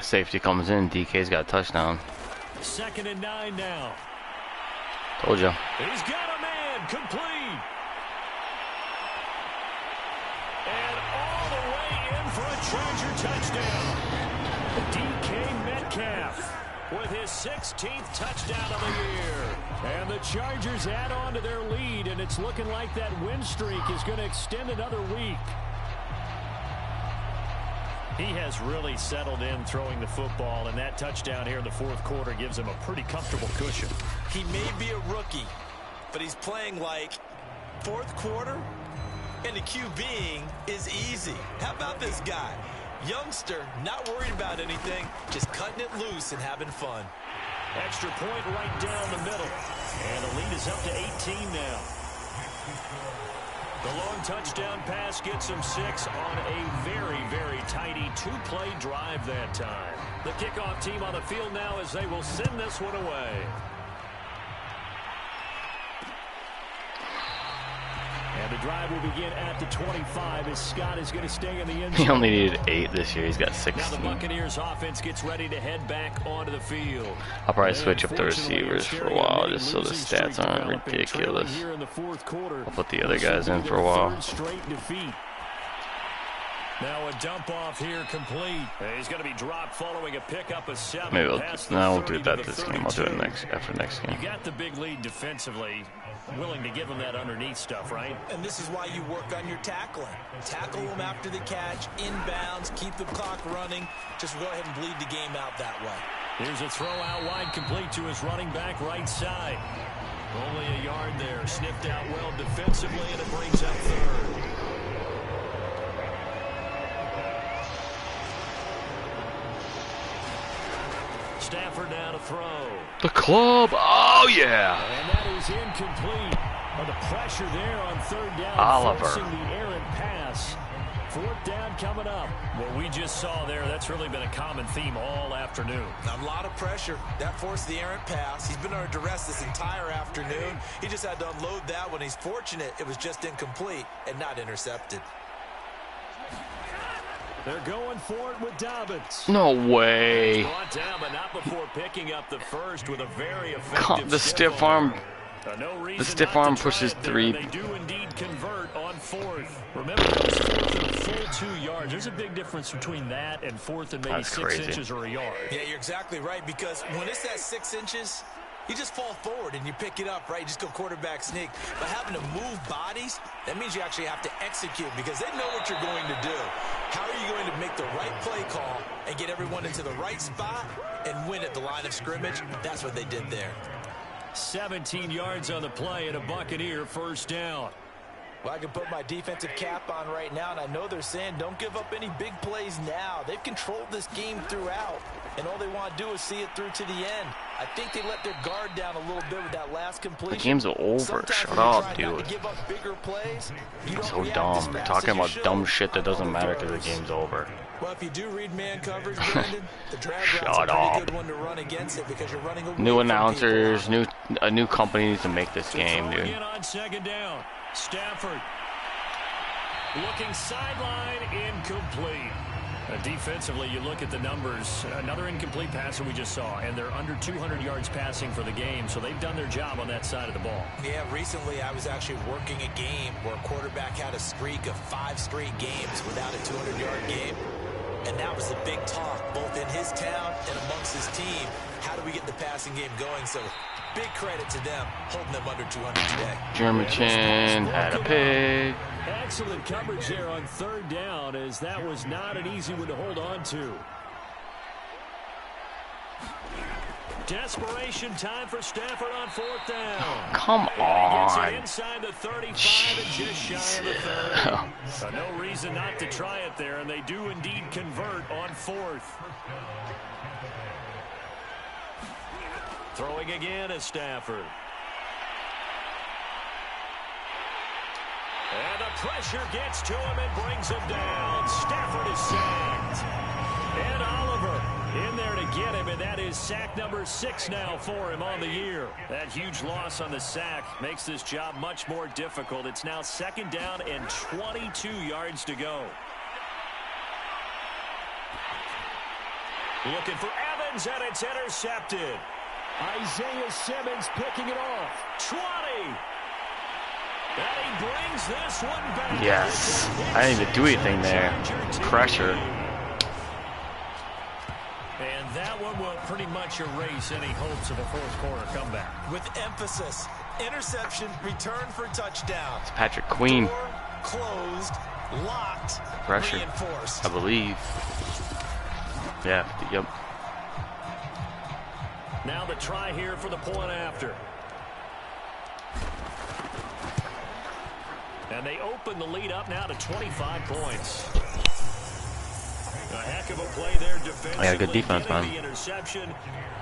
Safety comes in. DK's got a touchdown. 2nd and 9 now. Told ya. He's got a man complete. And all the way in for a Charger touchdown. DK Metcalf with his 16th touchdown of the year. And the Chargers add on to their lead, and it's looking like that win streak is going to extend another week. He has really settled in throwing the football, and that touchdown here in the 4th quarter gives him a pretty comfortable cushion. He may be a rookie, but he's playing like 4th quarter, and the QBing is easy. How about this guy? Youngster, not worried about anything, just cutting it loose and having fun. Extra point right down the middle, and the lead is up to 18 now. The long touchdown pass gets him 6 on a very, very tidy 2-play drive that time. The kickoff team on the field now as they will send this one away. And the drive will begin at the 25 as Scott is going to stay in the end zone. He only needed 8 this year. He's got 16. Now the Buccaneers offense gets ready to head back onto the field. I'll probably switch up the receivers for a while just so the stats aren't ridiculous. I'll put the other guys in for a while. Now a dump off here complete. He's going to be dropped following a pickup of 7. Maybe I won't do that this game. I'll do it after next game. You got the big lead defensively. Willing to give him that underneath stuff, right? And this is why you work on your tackling. Tackle them after the catch, inbounds, keep the clock running. Just go ahead and bleed the game out that way. Here's a throw out wide complete to his running back right side. Only a yard there. Sniffed out well defensively, and it brings up 3rd. Stafford now to throw. The club. Oh, yeah. And that is incomplete. The pressure there on 3rd down. Oliver. Forcing the errant pass. 4th down coming up. What we just saw there, that's really been a common theme all afternoon. A lot of pressure. That forced the errant pass. He's been under duress this entire afternoon. He just had to unload that one. He's fortunate it was just incomplete and not intercepted. They're going for it with Dobbins. No way. Brought down, but not before picking up the first with a very effective The stiff arm. No The stiff arm pushes 3. They do indeed convert on 4th. Remember, those 4th and a full 2 yards. There's a big difference between that and 4th and maybe That's 6 crazy. inches or a yard. Yeah, you're exactly right, because when it's that 6 inches, You just fall forward and you pick it up, right? You just go quarterback sneak. But having to move bodies, that means you actually have to execute because they know what you're going to do. How are you going to make the right play call and get everyone into the right spot and win at the line of scrimmage? That's what they did there. 17 yards on the play and a Buccaneer first down. Well, I can put my defensive cap on right now, and I know they're saying don't give up any big plays now. They've controlled this game throughout, and all they want to do is see it through to the end. I think they let their guard down a little bit with that last completion. The game's over. Sometimes Shut when you up, try dude. not to give up bigger plays, you don't So react dumb. as You're fast talking as you about should dumb shit that on doesn't all matter because the throws. game's over. Well, if you do read man coverage, Brandon, the drag route's a Shut pretty up. good one to run against it because you're running away New from announcers, people. a new company needs to make this game, Throw dude. again on second down. Stafford looking sideline, incomplete. Defensively, you look at the numbers. Another incomplete passer we just saw, and they're under 200 yards passing for the game, so they've done their job on that side of the ball. Yeah, recently I was actually working a game where a quarterback had a streak of 5 straight games without a 200-yard game. And that was the big talk, both in his town and amongst his team. How do we get the passing game going? So big credit to them, holding them under 200 today. German Chin had a pig. Excellent coverage there on third down, as that was not an easy one to hold on to. Desperation time for Stafford on fourth down. Come Gets it on. inside the 35 and just shy of the 30. No reason not to try it there, and they do indeed convert on fourth. Throwing again is Stafford. And the pressure gets to him and brings him down. Stafford is sacked. And Oliver in there to get him, and that is sack number 6 now for him on the year. That huge loss on the sack makes this job much more difficult. It's now second down and 22 yards to go. Looking for Evans, and it's intercepted. Isaiah Simmons picking it off. 20. And he brings this one back. Yes. I didn't even do anything there. Pressure. And that one will pretty much erase any hopes of a fourth quarter comeback. With emphasis, interception, return for touchdown. It's Patrick Queen. Door closed, locked, Pressure. reinforced. I believe. Yeah, yep. Now the try here for the point after. And they open the lead up now to 25 points. A heck of a play there defensively. Yeah, good defense, Getting man. the interception,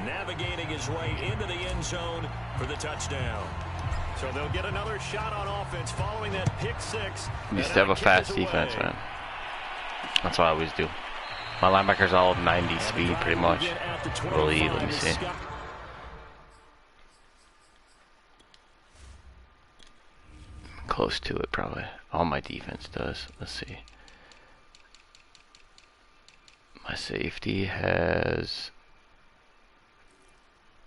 navigating his way into the end zone for the touchdown. So they'll get another shot on offense following that pick 6. We used to have a fast defense, man. That's what I always do. My linebackers all 90 speed, pretty much. I believe. Let me see. Close to it, probably. All my defense does. Let's see. My safety has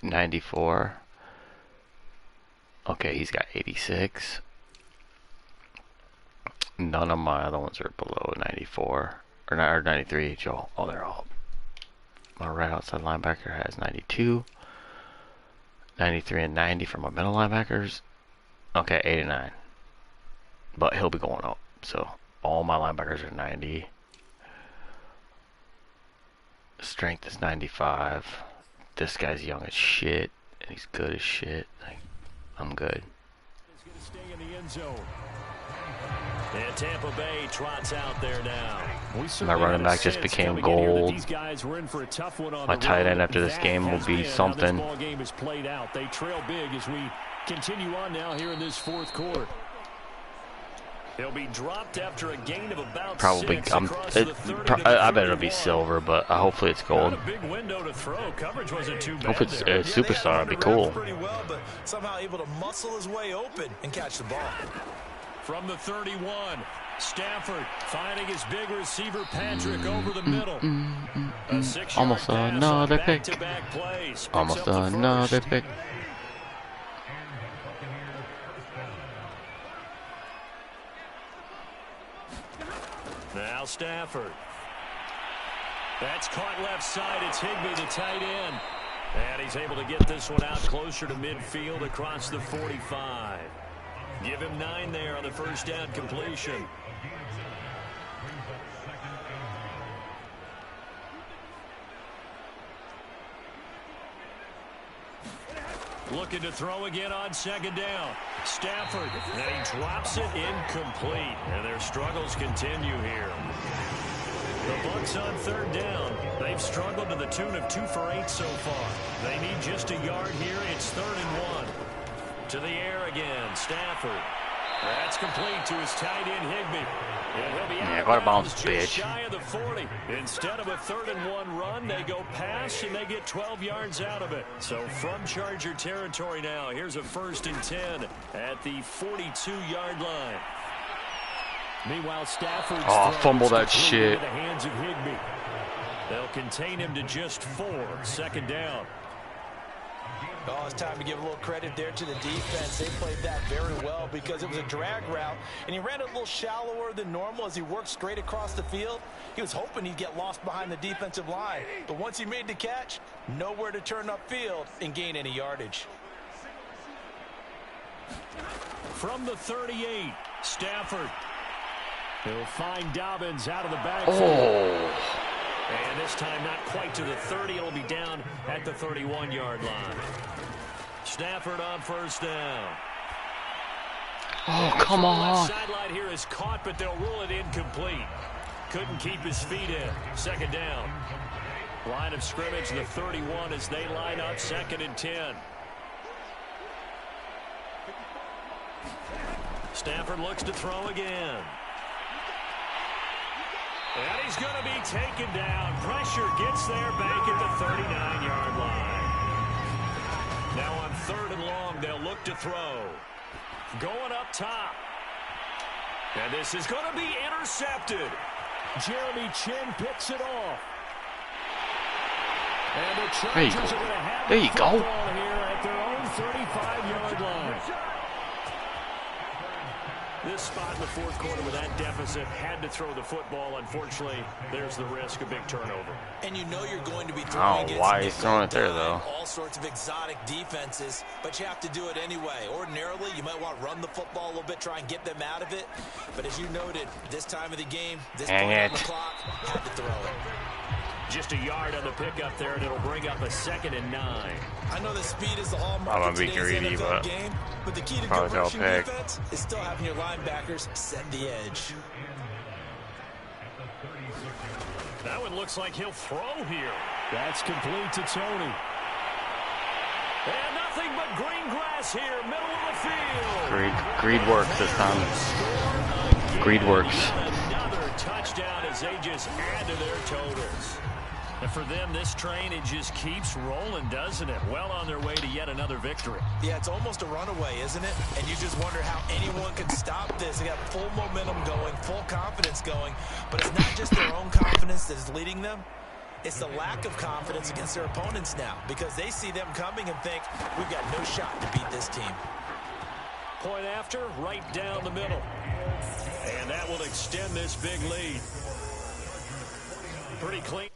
94. Okay, he's got 86. None of my other ones are below 94. Or 93, Joel. Oh, they're all. My right outside linebacker has 92. 93 and 90 for my middle linebackers. Okay, 89. But he'll be going up. So, all my linebackers are 90. Strength is 95. This guy's young as shit. And he's good as shit. Like, I'm good. He's going to stay in the end zone. And Tampa Bay trots out there now. My running back just became gold. My tight end after this game will be something. This ball game is played out. They trail big as we continue on now here in this fourth quarter. They'll be dropped after a gain of about Probably. 6 across the 30 I bet it'll be silver, but hopefully it's gold. Not a big window to throw. Coverage wasn't too bad. Hope it's there. superstar. It'd be cool. Pretty well, but somehow able to muscle his way open and catch the ball. From the 31, Stafford finding his big receiver Patrick over the middle. A 6-yard Almost pass another on pick. back-to-back plays. Picks Almost up the another first. pick. Now Stafford. That's caught left side. It's Higbee, the tight end. And he's able to get this one out closer to midfield across the 45. Give him 9 there on the first down completion. Looking to throw again on second down. Stafford, and he drops it incomplete. And their struggles continue here. The Bucs on third down. They've struggled to the tune of 2 for 8 so far. They need just a yard here. It's 3rd and 1. To the air again, Stafford. That's complete to his tight end, Higbee. And he'll be out of bounds just shy of the 40. Instead of a 3rd and 1 run, they go pass, and they get 12 yards out of it. So from Charger territory now, here's a 1st and 10 at the 42-yard line. Meanwhile, Stafford fumble that shit. The hands of Higbee. They'll contain him to just 4. 2nd down. Oh, it's time to give a little credit there to the defense. They played that very well because it was a drag route, and he ran it a little shallower than normal as he worked straight across the field. He was hoping he'd get lost behind the defensive line, but once he made the catch, nowhere to turn upfield and gain any yardage. From the 38, Stafford. He'll find Dobbins out of the backfield. And this time not quite to the 30. It'll be down at the 31-yard line. Stafford on first down. Oh, come on. The sideline here is caught, but they'll rule it incomplete. Couldn't keep his feet in. 2nd down. Line of scrimmage, the 31 as they line up 2nd and 10. Stafford looks to throw again. And he's going to be taken down. Pressure gets there back at the 39-yard line. Now on 3rd and long, they'll look to throw. Going up top. And this is going to be intercepted. Jeremy Chin picks it off. And the Chargers are going to have the football here at their own 35-yard line. This spot in the 4th quarter with that deficit, had to throw the football. Unfortunately, there's the risk of big turnover. And you know you're going to be throwing against why he's throwing it there, though. All sorts of exotic defenses, but you have to do it anyway. Ordinarily, you might want to run the football a little bit, try and get them out of it. But as you noted, this time of the game, this point on the clock, had to throw it. Just a yard on the pickup there, and it'll bring up a 2nd and 9. I know that speed is the hallmark I'm of gonna be today's greedy, NFL game, but the key to good rushing defense is still having your linebackers set the edge. That one looks like he'll throw here. That's complete to Tony. And nothing but green grass here, middle of the field. Greed works this time. Greed works. Another touchdown as they just add to their totals. And for them, this train, it just keeps rolling, doesn't it? Well on their way to yet another victory. Yeah, it's almost a runaway, isn't it? And you just wonder how anyone can stop this. They got full momentum going, full confidence going. But it's not just their own confidence that is leading them. It's the lack of confidence against their opponents now because they see them coming and think, we've got no shot to beat this team. Point after, right down the middle. And that will extend this big lead. Pretty clean.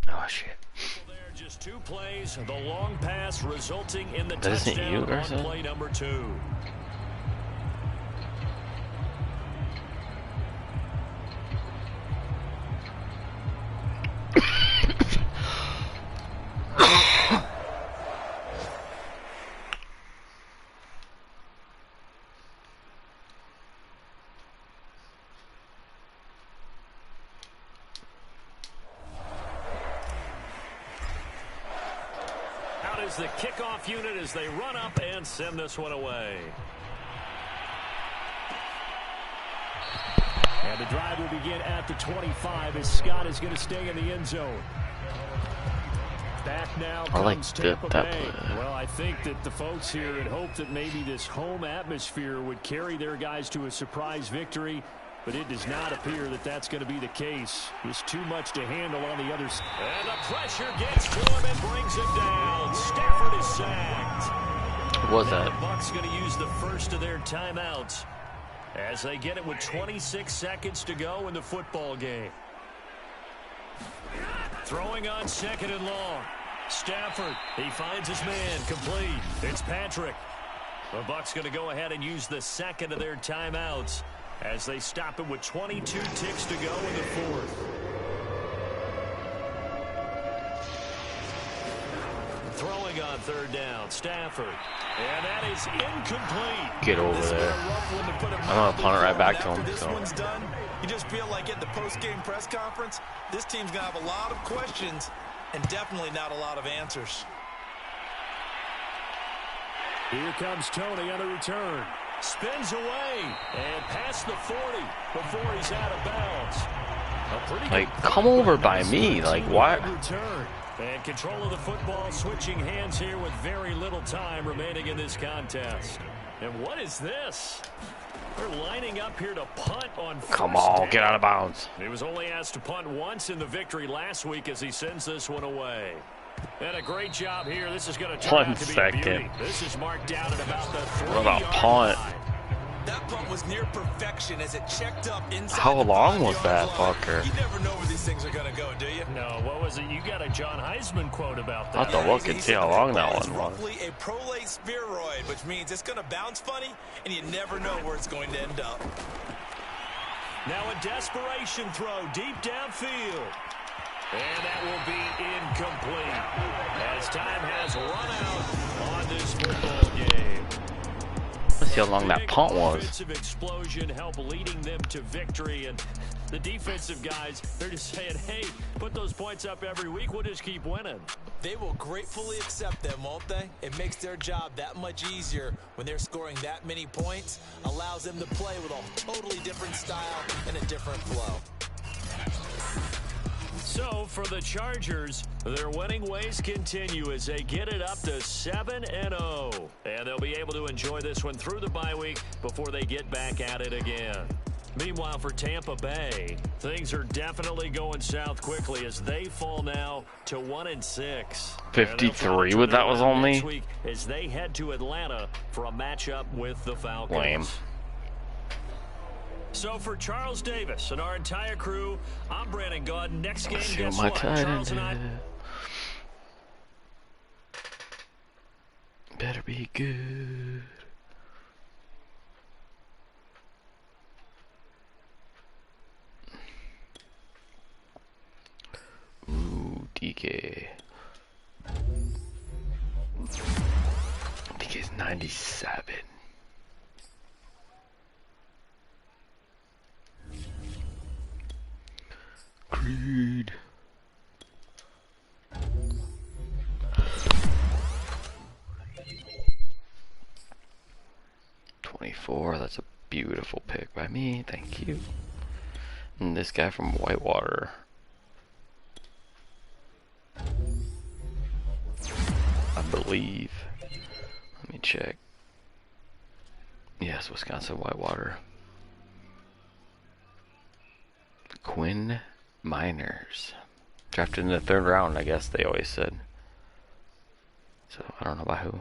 Oh, shit. Just 2 plays, the long pass resulting in the touchdown on play number 2. The kickoff unit as they run up and send this one away. And the drive will begin at the 25 as Scott is going to stay in the end zone. Back now comes Tampa Bay. Well, I think that the folks here had hoped that maybe this home atmosphere would carry their guys to a surprise victory. But it does not appear that that's going to be the case. There's too much to handle on the other side. And the pressure gets to him and brings him down. Stafford is sacked. What was that? The Bucs going to use the first of their timeouts as they get it with 26 seconds to go in the football game. Throwing on 2nd and long. Stafford, he finds his man, complete. It's Patrick. The Bucs going to go ahead and use the 2nd of their timeouts as they stop it with 22 ticks to go in the 4th. Throwing on 3rd down, Stafford. And that is incomplete. Get over there. I'm going to punt it right back to him. This one's done. You just feel like at the post-game press conference, this team's going to have a lot of questions and definitely not a lot of answers. Here comes Tony on the return. Spins away and past the 40 before he's out of bounds. Like, come over by me. Like, what? Return. And control of the football, switching hands here with very little time remaining in this contest. And what is this? They're lining up here to punt on first Come on, down. get out of bounds. He was only asked to punt once in the victory last week as he sends this one away. And a great job here. This is going to turn out to be a beauty. This is marked down at about the 3-yard What about punt? line. That punt was near perfection as it checked up inside. How the long was 5-yard that, line. fucker? You never know where these things are going to go, do you? No, what was it? You got a John Heisman quote about I'll that. have to look and see how long that It's one was. roughly a prolate spheroid, which means it's going to bounce funny, and you never know where it's going to end up. Now a desperation throw deep downfield. And that will be incomplete as time has run out on this football game. Let's see how long that punt was. Offensive explosion help leading them to victory, and the defensive guys, they're just saying, hey, put those points up every week, we'll just keep winning. They will gratefully accept them, won't they? It makes their job that much easier when they're scoring that many points, allows them to play with a totally different style and a different flow. So for the Chargers, their winning ways continue as they get it up to 7-0. And they'll be able to enjoy this one through the bye week before they get back at it again. Meanwhile, for Tampa Bay, things are definitely going south quickly as they fall now to 1-6. 53 with that was only. Next week as they head to Atlanta for a matchup with the Falcons. Lame. So for Charles Davis and our entire crew, I'm Brandon Gaudin. Next game, Let's see guess what my what? tight Charles end and I. better be good. Ooh, DK. DK's 97. Creed. $24. That's a beautiful pick by me. Thank you. And this guy from Whitewater. I believe. Let me check. Yes, Wisconsin Whitewater. Quinn Miners. Drafted in the 3rd round, I guess they always said. So, I don't know by who.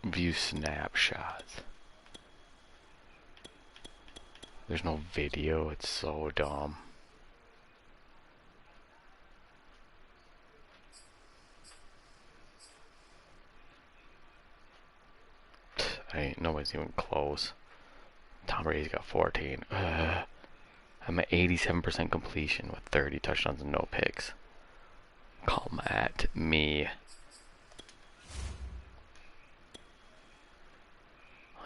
View snapshots. There's no video, it's so dumb. Nobody's even close. Tom Brady's got 14. I'm at 87% completion with 30 touchdowns and no picks. Come at me.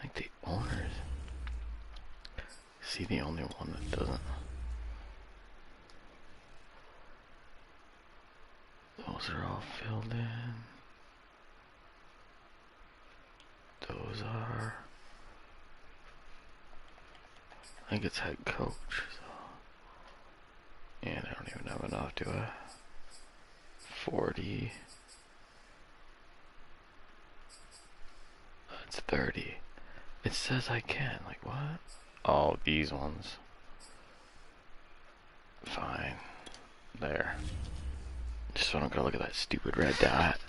Like the owners. Is he the only one that doesn't? Those are all filled in. Those are... I think it's head coach, so... And I don't even have enough, do I? 40... That's 30. It says I can, like what? Oh, these ones. Fine. There. Just want to go look at that stupid red dot.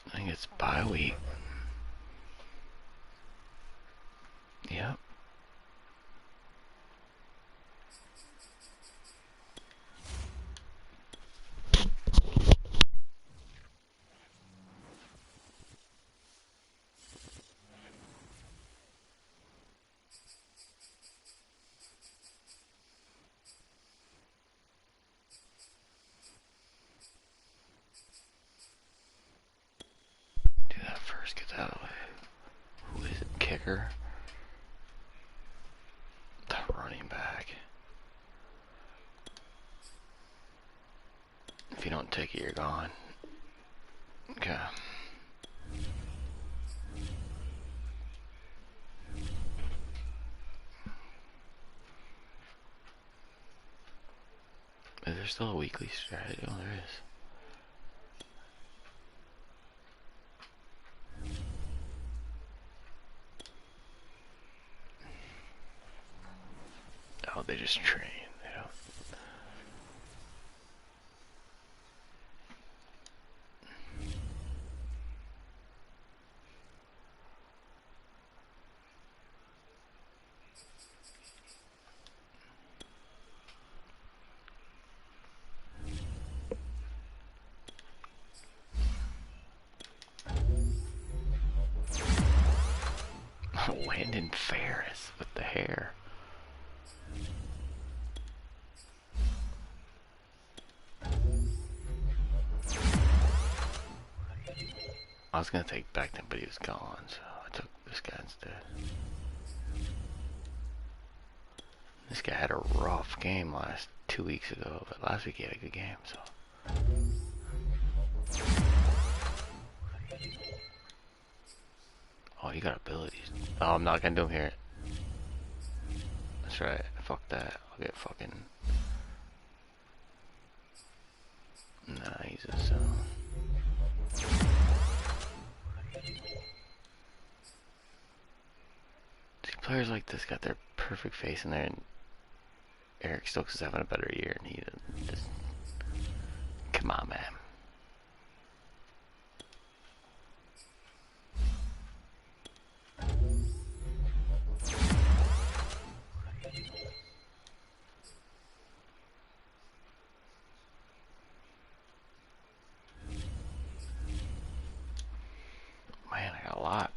I think it's bye week. Yep. Do that first, get that out of the way. Who is it? Kicker? The running back. If you don't take it, you're gone. Okay. Is there still a weekly strategy? Oh, there is. Oh, they just train. They don't. Landon Ferris with the hair. I was gonna take Beckton, but he was gone, so I took this guy instead. This guy had a rough game last 2 weeks ago, but last week he had a good game, so. Oh, you got abilities. Oh, I'm not gonna do him here. That's right. Fuck that. I'll get fucking. Nah, he's a zone. See, players like this got their perfect face in there, and Eric Stokes is having a better year, and he just. Come on, man. Man, I got a lot.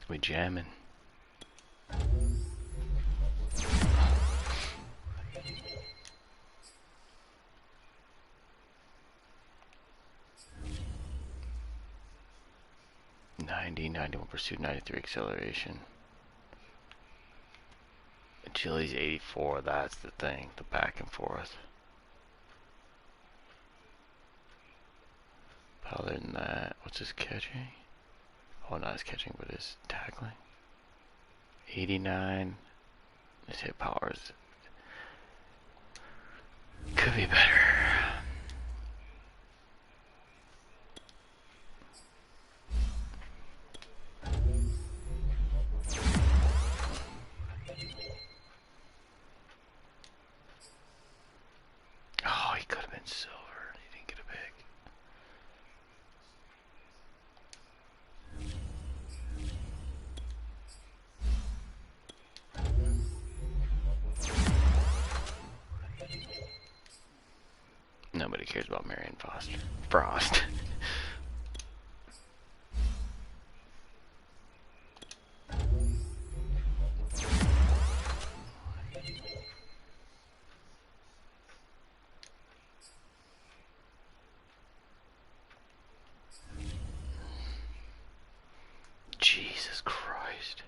We jamming. .91 pursuit, 93 acceleration. Agility's 84, that's the thing, the back and forth. But other than that, what's his catching? Oh, not his catching, but his tackling. 89. His hit powers could be better. Oh, he could have been silver. He didn't get a pick. cares about Marion Frost. Jesus Christ.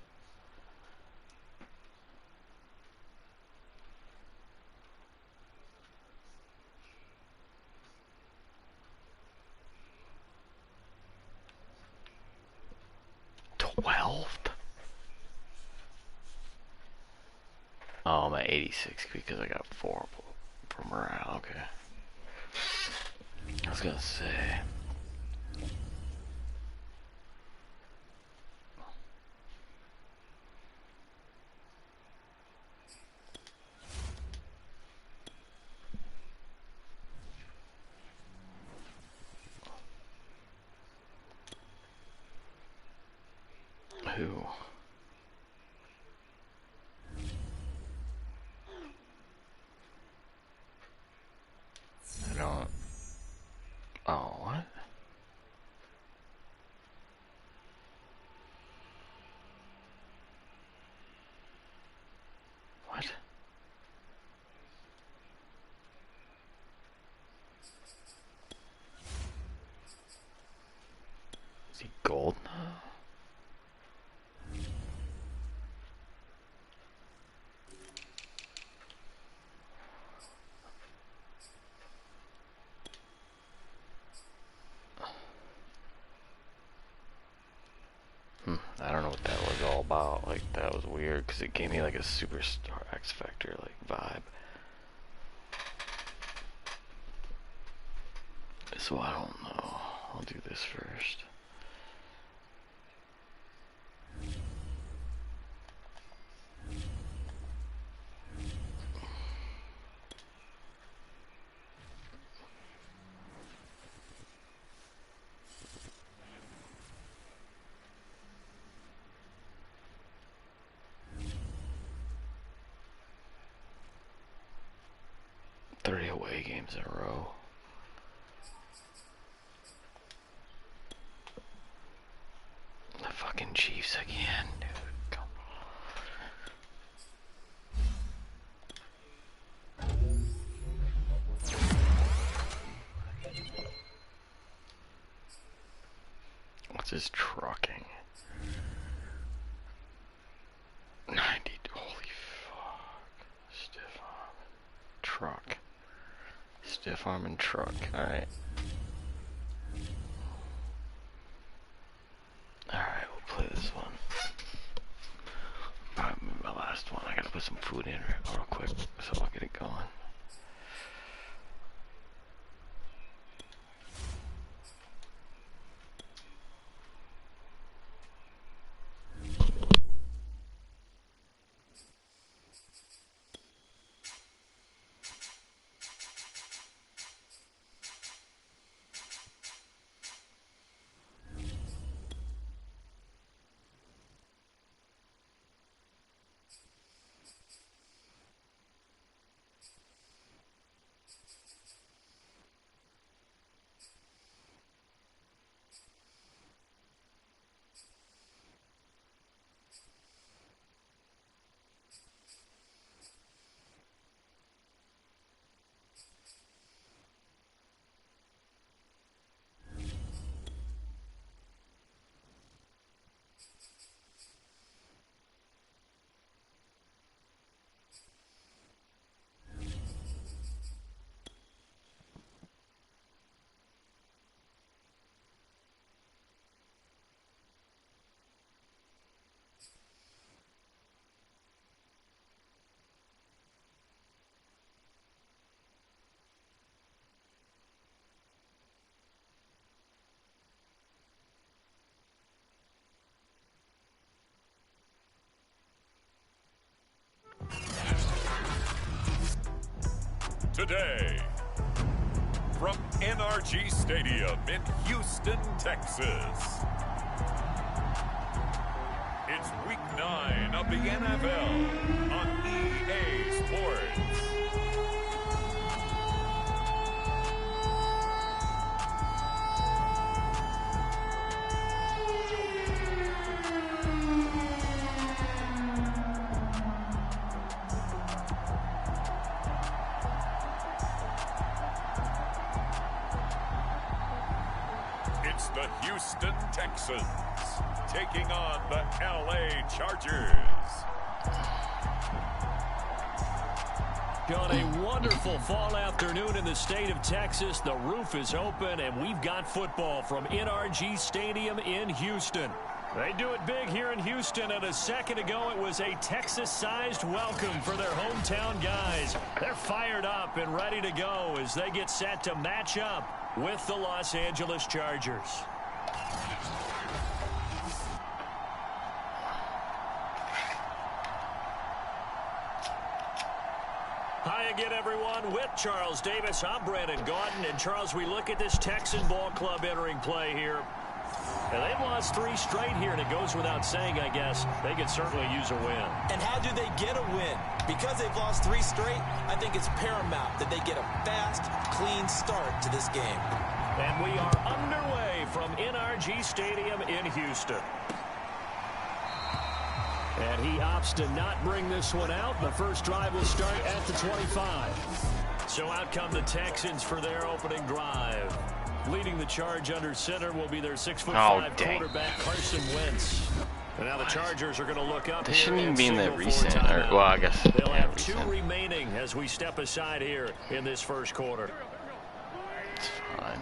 Oh, I'm at 86 because I got 4 for morale. Okay. I was gonna say. Who? I don't. Oh, what? What? Is he gold now? I don't know what that was all about. Like, that was weird because it gave me like a Superstar X Factor like vibe. So I don't know. I'll do this first. Three away games in a row. The fucking Chiefs again, dude. Come on. What's his trucking? 90. Holy fuck. Stiff arm and truck. Stiff arm and truck. Alright. Alright, we'll play this one. Probably my last one. I gotta put some food in real quick so I'll get it going. Today, from NRG Stadium in Houston, Texas, it's Week 9 of the NFL on EA Sports. the Houston Texans taking on the LA Chargers. On a wonderful fall afternoon in the state of Texas, the roof is open, and we've got football from NRG Stadium in Houston. They do it big here in Houston, and a second ago it was a Texas-sized welcome for their hometown guys. They're fired up and ready to go as they get set to match up with the Los Angeles Chargers. Hi again, everyone. With Charles Davis, I'm Brandon Gaudin. And, Charles, we look at this Texan ball club entering play here. And they've lost 3 straight here, and it goes without saying, I guess, they could certainly use a win. And how do they get a win? Because they've lost 3 straight, I think it's paramount that they get a fast, clean start to this game. And we are underway from NRG Stadium in Houston. And he opts to not bring this one out. The first drive will start at the 25. So out come the Texans for their opening drive. Leading the charge under center will be their 6'5" quarterback, Carson Wentz. And now the Chargers are going to look up. This shouldn't even be in the recent, or, well, I guess. They'll have recent. 2 remaining as we step aside here in this first quarter. It's fine.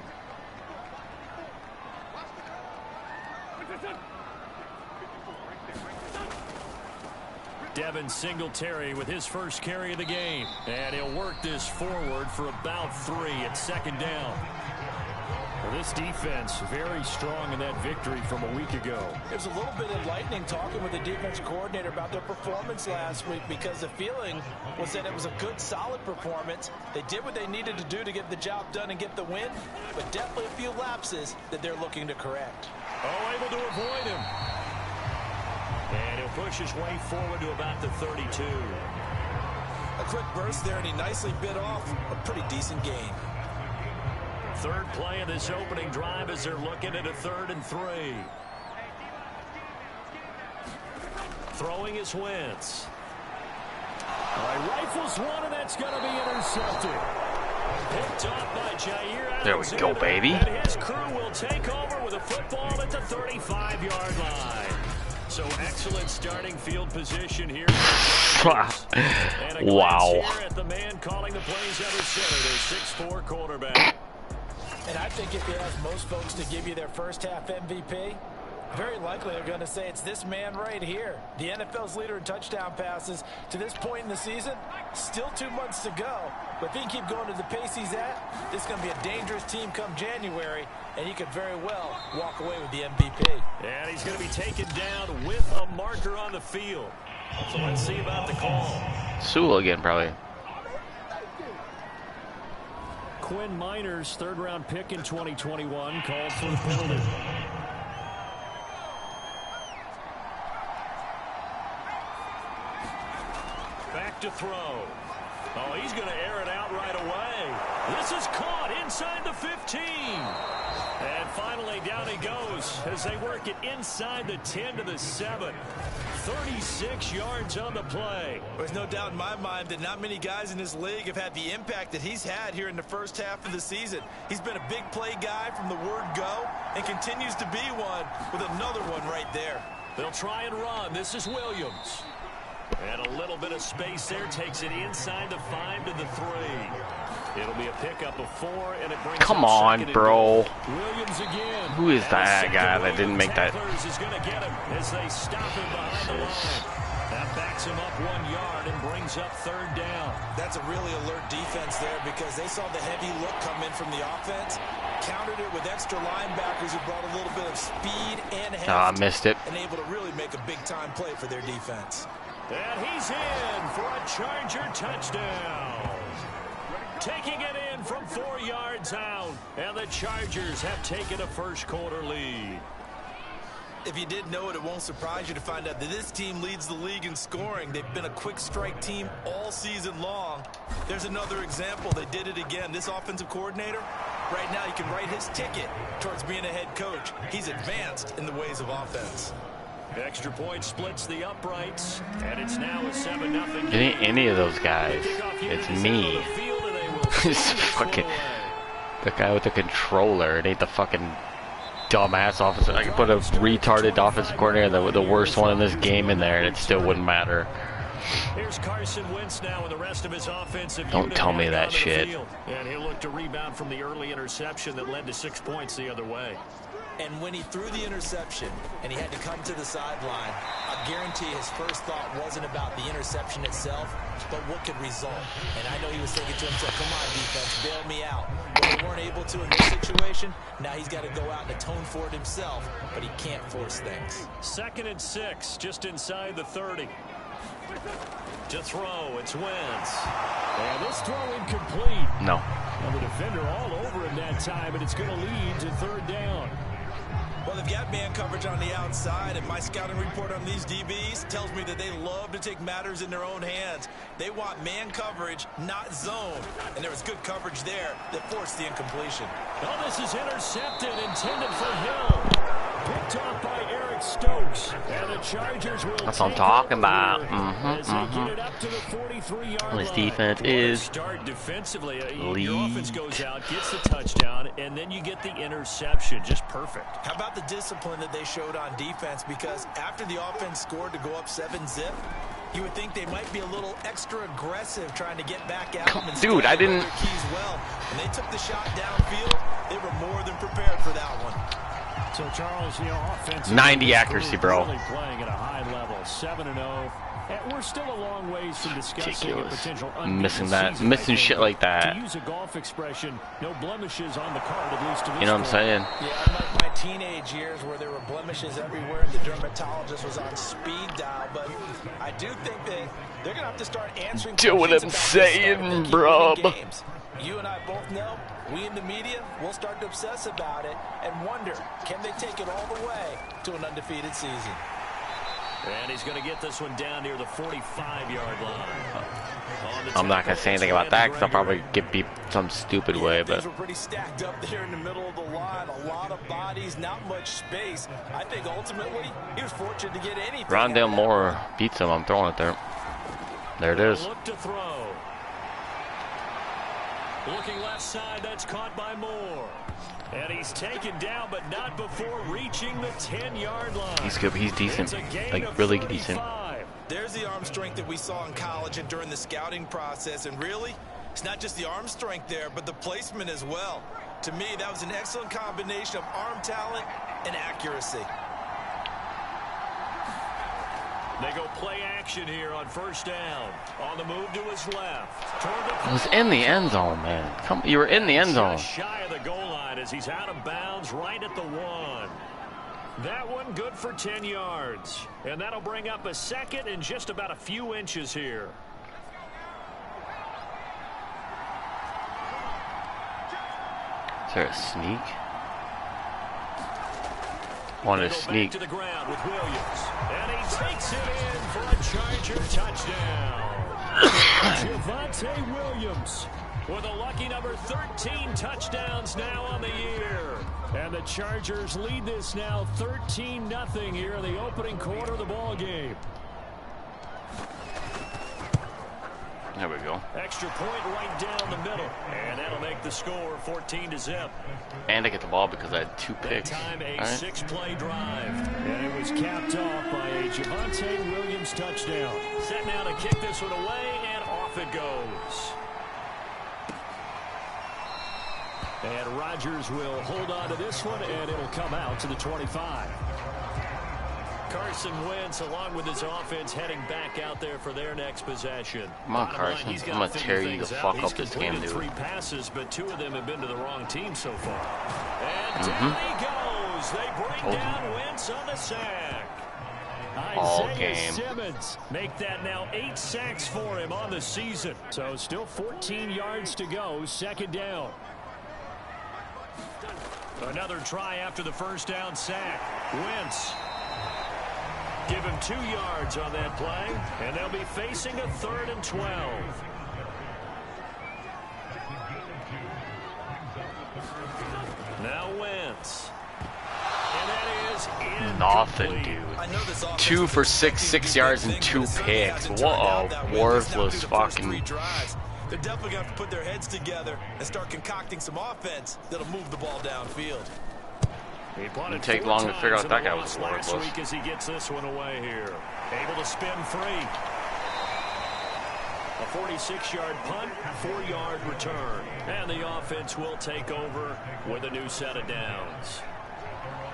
Devin Singletary with his first carry of the game. And he'll work this forward for about 3 at second down. Well, this defense very strong in that victory from a week ago. There's a little bit enlightening talking with the defense coordinator about their performance last week, because the feeling was that it was a good, solid performance. They did what they needed to do to get the job done and get the win, but definitely a few lapses that they're looking to correct. Oh, able to avoid him. And he'll push his way forward to about the 32. A quick burst there, and he nicely bit off a pretty decent gain. Third play of this opening drive as they're looking at a 3rd and 3. Throwing is Wentz. Rifles one, and that's going to be intercepted. Picked off by Jair. There we go, baby. And his crew will take over with a football at the 35-yard line. So excellent starting field position here. Wow. Here at the man calling the plays under center, their 6'4" quarterback. And I think if you ask most folks to give you their first half MVP, very likely they're going to say it's this man right here. The NFL's leader in touchdown passes to this point in the season. Still 2 months to go. But if he can keep going to the pace he's at, this is going to be a dangerous team come January, and he could very well walk away with the MVP. And he's going to be taken down with a marker on the field. So let's see about the call. Sewell again, probably. Quinn Miners, 3rd-round pick in 2021, called for the penalty. Back to throw. Oh, he's going to air it out right away. This is caught inside the 15. And finally, down he goes as they work it inside the 10 to the 7. 36 yards on the play. There's no doubt in my mind that not many guys in this league have had the impact that he's had here in the first half of the season. He's been a big play guy from the word go and continues to be one with another one right there. They'll try and run. This is Williams. And a little bit of space there, takes it inside the 5 to the 3. It'll be a pickup of 4, and it brings. Come on, bro. Williams again. Who is that guy that didn't make that? Is going to get him as they stop him behind the line. That backs him up 1 yard and brings up 3rd down. That's a really alert defense there, because they saw the heavy look come in from the offense, countered it with extra linebackers who brought a little bit of speed and heft. I missed it. And able to really make a big-time play for their defense. And he's in for a Charger touchdown. Taking it in from 4 yards out. And the Chargers have taken a first-quarter lead. If you didn't know it, it won't surprise you to find out that this team leads the league in scoring. They've been a quick strike team all season long. There's another example. They did it again. This offensive coordinator, right now, he can write his ticket towards being a head coach. He's advanced in the ways of offense. Extra point splits the uprights, and it's now a 7-0. It ain't any of those guys. It's me. It's fucking the guy with the controller. It ain't the fucking dumbass offensive. I could put a retarded offensive coordinator, the worst one in this game, in there, and it still wouldn't matter. Here's Carson Wentz now with the rest of his offensive Don't tell me that shit. And he'll look to rebound from the early interception that led to 6 points the other way. And when he threw the interception and he had to come to the sideline, I guarantee his first thought wasn't about the interception itself, but what could result. And I know he was thinking to himself, come on, defense, bail me out. But they weren't able to in this situation. Now he's got to go out and atone for it himself, but he can't force things. 2nd and 6, just inside the 30. To throw, it's Wentz. And this throw incomplete. No. Now the defender all over him that time, and it's going to lead to 3rd down. Well, they've got man coverage on the outside, and my scouting report on these DBs tells me that they love to take matters in their own hands. They want man coverage, not zone. And there was good coverage there that forced the incompletion. Oh, this is intercepted, intended for Hill. Picked off by Eric Stokes. And the Chargers will That's what I'm talking about. This defense is start defensively. Your offense goes out, gets the touchdown, and then you get the interception. Just perfect. How about the discipline that they showed on defense? Because after the offense scored to go up 7-zip, you would think they might be a little extra aggressive trying to get back at them. Dude, I didn't. Their keys well. When they took the shot downfield, they were more than prepared for that one. So Charles, offense 90 accuracy, bro. Really playing at a high level, 7-0. And we're still a long ways from discussing a potential missing shit like that. To use a golf expression, no blemishes on the card, at least to this You know what I'm saying? Yeah, my teenage years where there were blemishes everywhere and the dermatologist was on speed dial, but I do think that they're going to have to start answering Do what I'm saying, bro. You and I both know, we in the media, we'll start to obsess about it and wonder, can they take it all the way to an undefeated season? And he's going to get this one down near the 45-yard line. I'm not going to say anything about that because I'll probably get beat some stupid way. But things were pretty stacked up there in the middle of the line. A lot of bodies, not much space. I think ultimately he was fortunate to get anything. Rondale Moore beats him. I'm throwing it there. There it is. Look to throw. Looking left side, that's caught by Moore. And he's taken down, but not before reaching the 10-yard line. He's good. He's decent. Like, really decent. There's the arm strength that we saw in college and during the scouting process. And really, it's not just the arm strength there, but the placement as well. To me, that was an excellent combination of arm talent and accuracy. They go play action here on 1st down. On the move to his left. It was in the end zone, man. Come, you were in the end zone. Just shy of the goal line as he's out of bounds right at the 1. That one good for 10 yards. And that'll bring up a 2nd and just about a few inches here. Is there a sneak? Wanted to sneak. To the ground with Williams. And he takes it in for a Charger touchdown. Javonte Williams with a lucky number 13 touchdowns now on the year. And the Chargers lead this now 13-0 here in the opening quarter of the ball game. There we go. Extra point right down the middle. And that'll make the score 14-0. And I get the ball because I had 2 picks. That time a 6-play drive. And it was capped off by a Javonte Williams touchdown. Set now to kick this one away, and off it goes. And Rodgers will hold on to this one, and it'll come out to the 25. Carson Wentz, along with his offense, heading back out there for their next possession. Come on, Carson. I'm going to tear you the fuck up this game, dude. 3 passes, but 2 of them have been to the wrong team so far. And down he goes. They bring down Wentz on the sack. All Isaiah game. Simmons make that now 8 sacks for him on the season. So still 14 yards to go. 2nd down. Another try after the 1st down sack. Wentz. Give him 2 yards on that play, and they'll be facing a 3rd and 12. Now Wentz. And that is incomplete. Nothing, dude. 2 for 6 yards and 2 picks. What a worthless fucking. They're definitely going to have to put their heads together and start concocting some offense that'll move the ball downfield. Didn't take long to figure out that guy was last worthless. week as he gets this one away here. Able to spin free. A 46-yard punt, 4-yard return. And the offense will take over with a new set of downs.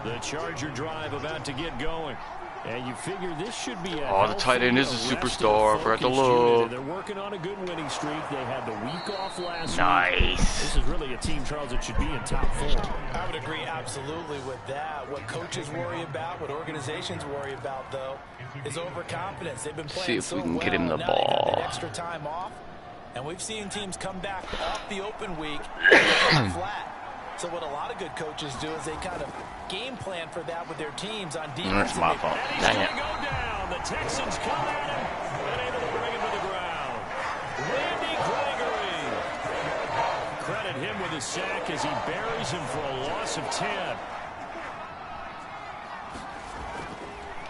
The Charger drive about to get going. And you figure this should be a the tight end is a superstar. Forgot to look. They're working on a good winning streak. They had the week off last week. Nice. This is really a team, Charles, that should be in top form. I would agree absolutely with that. What coaches worry about, what organizations worry about, though, is overconfidence. They've been playing See if we can so get him the well. Now they got ball. that extra time off, and we've seen teams come back off the open week and flat. So what a lot of good coaches do is they kind of game plan for that with their teams on defense. That's my fault. And he's Dang going it. to go down. The Texans come at him and able to bring him to the ground. Randy Gregory. Credit him with a sack as he buries him for a loss of 10.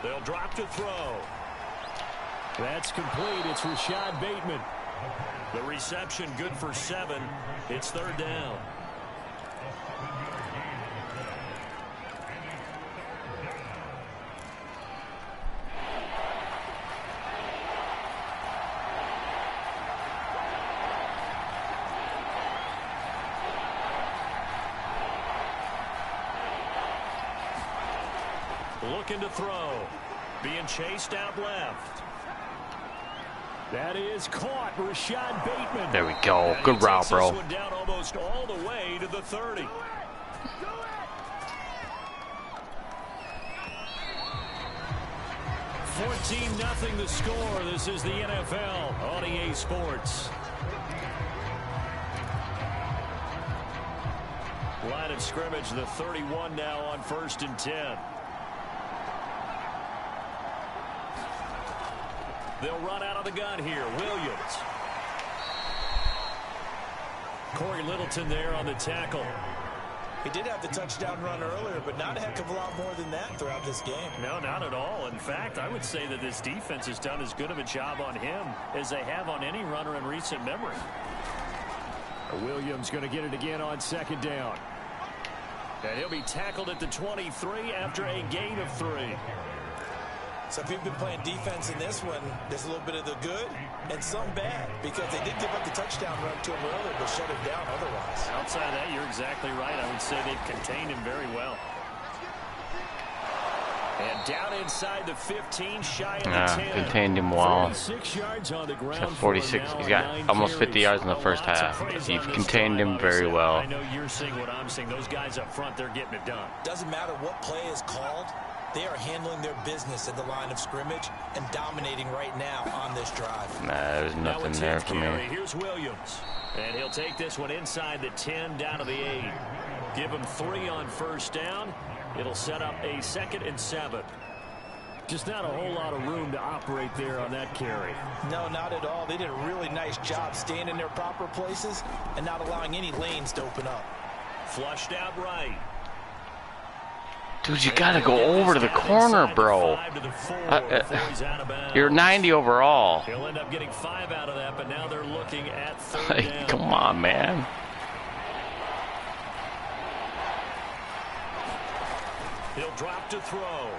They'll drop to throw. That's complete. It's Rashad Bateman. The reception good for 7. It's 3rd down. Looking to throw. Being chased out left. That is caught. Rashad Bateman. There we go. Good route, bro. This one down almost all the way to the 30. $14-0 the score. This is the NFL on EA Sports. Line of scrimmage, the 31 now on 1st and 10. They'll run out of the gun here. Williams. Corey Littleton there on the tackle. He did have the touchdown run earlier, but not a heck of a lot more than that throughout this game. No, not at all. In fact, I would say that this defense has done as good of a job on him as they have on any runner in recent memory. Williams going to get it again on 2nd down. And he'll be tackled at the 23 after a gain of 3. So if you've been playing defense in this one, there's a little bit of the good and some bad, because they did give up the touchdown run to him earlier, but shut him down otherwise. Outside of that, you're exactly right. I would say they've contained him very well. And down inside the 15, shy of the 10. Contained him well. 46 yards on the ground. Got 46. He's got almost 50 yards in the first half. You've contained him very well. I know you're seeing what I'm seeing. Those guys up front, they're getting it done. Doesn't matter what play is called. They are handling their business at the line of scrimmage and dominating right now on this drive. Nah, there's nothing there for me. Here's Williams. And he'll take this one inside the 10 down to the 8. Give him 3 on 1st down. It'll set up a 2nd and 7. Just not a whole lot of room to operate there on that carry. No, not at all. They did a really nice job staying in their proper places and not allowing any lanes to open up. Flushed out right. Dude, you gotta go over to the corner, bro. You're 90 overall. He'll end up getting 5 out of that, but now they're looking at 3rd Like, down. come on, man. He'll drop to throw.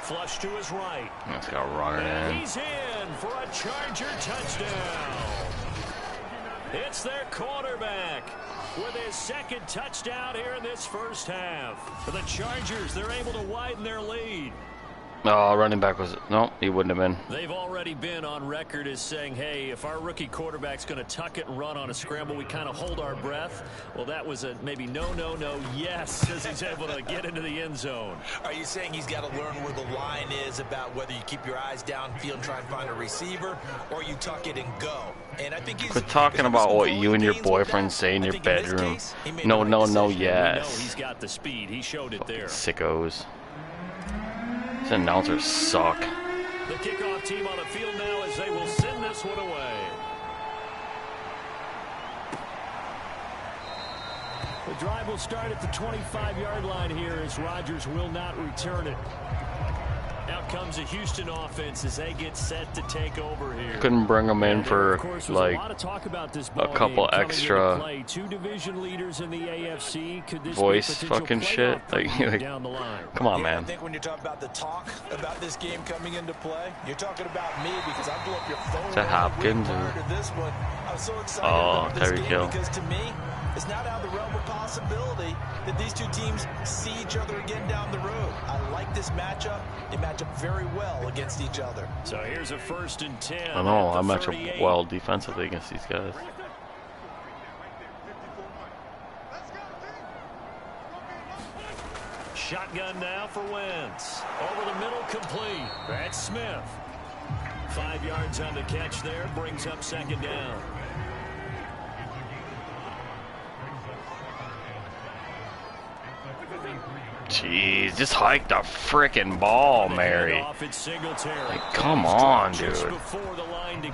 Flush to his right. Let's go run it And in. he's in for a Charger touchdown. It's their quarterback with his 2nd touchdown here in this first half. For the Chargers, they're able to widen their lead. Oh, running back was... No, he wouldn't have been. They've already been on record as saying, hey, if our rookie quarterback's going to tuck it and run on a scramble, we kind of hold our breath. Well, that was a maybe no, yes, as he's able to get into the end zone. Are you saying he's got to learn where the line is about whether you keep your eyes downfield and try and find a receiver, or you tuck it and go? And I think he's... Quit talking about what you and your boyfriend say in your bedroom. No, We know yes. he's got the speed. He showed it there. Sickos. These announcers suck. The kickoff team on the field now as they will send this one away. The drive will start at the 25-yard line here as Rodgers will not return it. Out comes a Houston offense as they get set to take over here. Couldn't bring them in for like a couple extra Two division leaders in the AFC. Could this voice fucking shit? Like come on, man. I think when you're talking about the talk about this game coming into play, you're talking about me because I blew up your phone. Is that Hopkins? This one, I was so excited Oh, about this Tyreek game Hill. because to me, it's not out of the realm of possibility that these two teams see each other again down the road. I like this matchup. They match up very well against each other. So here's a 1st and 10. I know, I match up well defensively against these guys. Shotgun now for Wentz. Over the middle, complete. That's Smith. 5 yards on the catch there, brings up 2nd down. Jeez, just hike the frickin' ball, Mary. Like, come on, dude.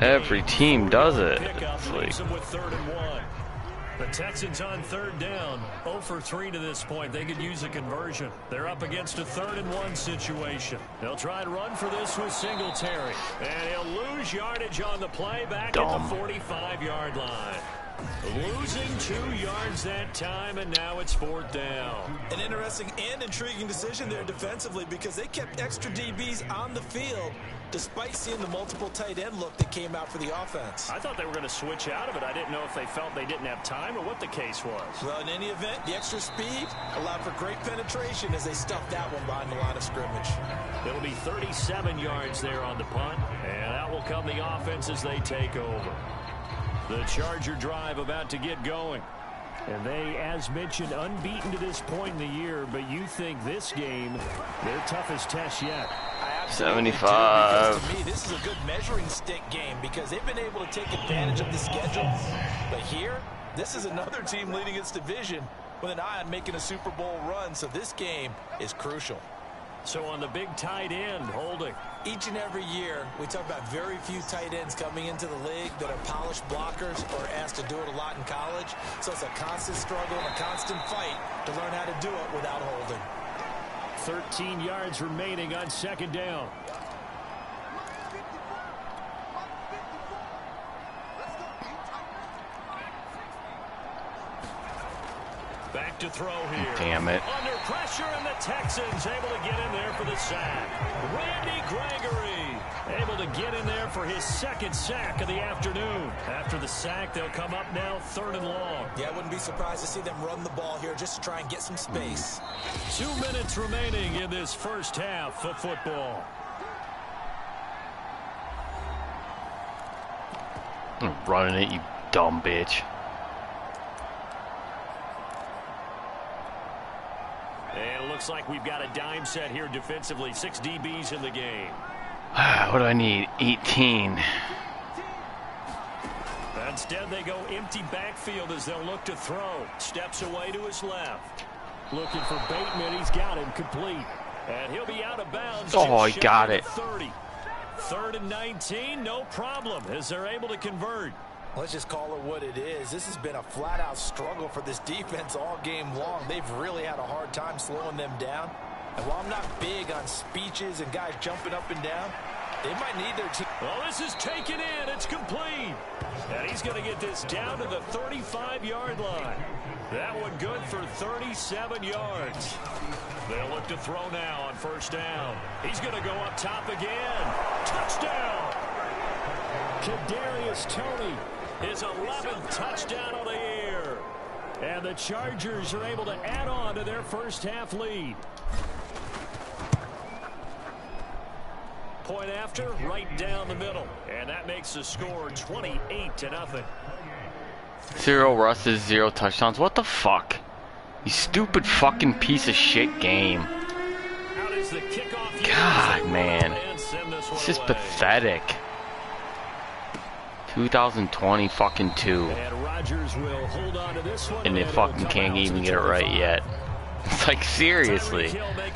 Every team does it. It's like, the Texans on 3rd down, 0 for 3 to this point. They could use a conversion. They're up against a 3rd and 1 situation. They'll try and run for this with Singletary. And he'll lose yardage on the play back at the 45-yard line. Losing 2 yards that time, and now it's 4th down. An interesting and intriguing decision there defensively because they kept extra DBs on the field despite seeing the multiple tight end look that came out for the offense. I thought they were going to switch out of it. I didn't know if they felt they didn't have time or what the case was. Well, in any event, the extra speed allowed for great penetration as they stuffed that one behind the line of scrimmage. It'll be 37 yards there on the punt, and out will come the offense as they take over. The Charger drive about to get going. And they, as mentioned, unbeaten to this point in the year, but you think this game, their toughest test yet. 75. To me, this is a good measuring stick game because they've been able to take advantage of the schedule. But here, this is another team leading its division with an eye on making a Super Bowl run, so this game is crucial. So on the big tight end, holding. Each and every year, we talk about very few tight ends coming into the league that are polished blockers or asked to do it a lot in college. So it's a constant struggle and a constant fight to learn how to do it without holding. 13 yards remaining on 2nd down. Back to throw here. Damn it. Under pressure, and the Texans able to get in there for the sack. Randy Gregory able to get in there for his 2nd sack of the afternoon. After the sack, they'll come up now 3rd and long. Yeah, I wouldn't be surprised to see them run the ball here just to try and get some space. 2 minutes remaining in this first half of football. I'm running it, you dumb bitch. And it looks like we've got a dime set here defensively. 6 DBs in the game. What do I need? 18. Instead, they go empty backfield as they'll look to throw. Steps away to his left. Looking for Bateman. He's got him complete. And he'll be out of bounds. Oh, he got it. 30. 3rd and 19, no problem, as they're able to convert. Let's just call it what it is. This has been a flat-out struggle for this defense all game long. They've really had a hard time slowing them down. And while I'm not big on speeches and guys jumping up and down, they might need their team. Well, this is taken in. It's complete. And he's going to get this down to the 35-yard line. That one good for 37 yards. They'll look to throw now on 1st down. He's going to go up top again. Touchdown. Kadarius Toney, his 11th touchdown on the year. And the Chargers are able to add on to their first half lead. Point after, right down the middle. And that makes the score 28-0. 0 rushes, 0 touchdowns. What the fuck? You stupid fucking piece of shit game. Out is the kickoff. God, man. It's just pathetic. 2020 fucking 2. And Rodgers will hold on to this one. And they fucking can't even get it right yet. It's like, seriously,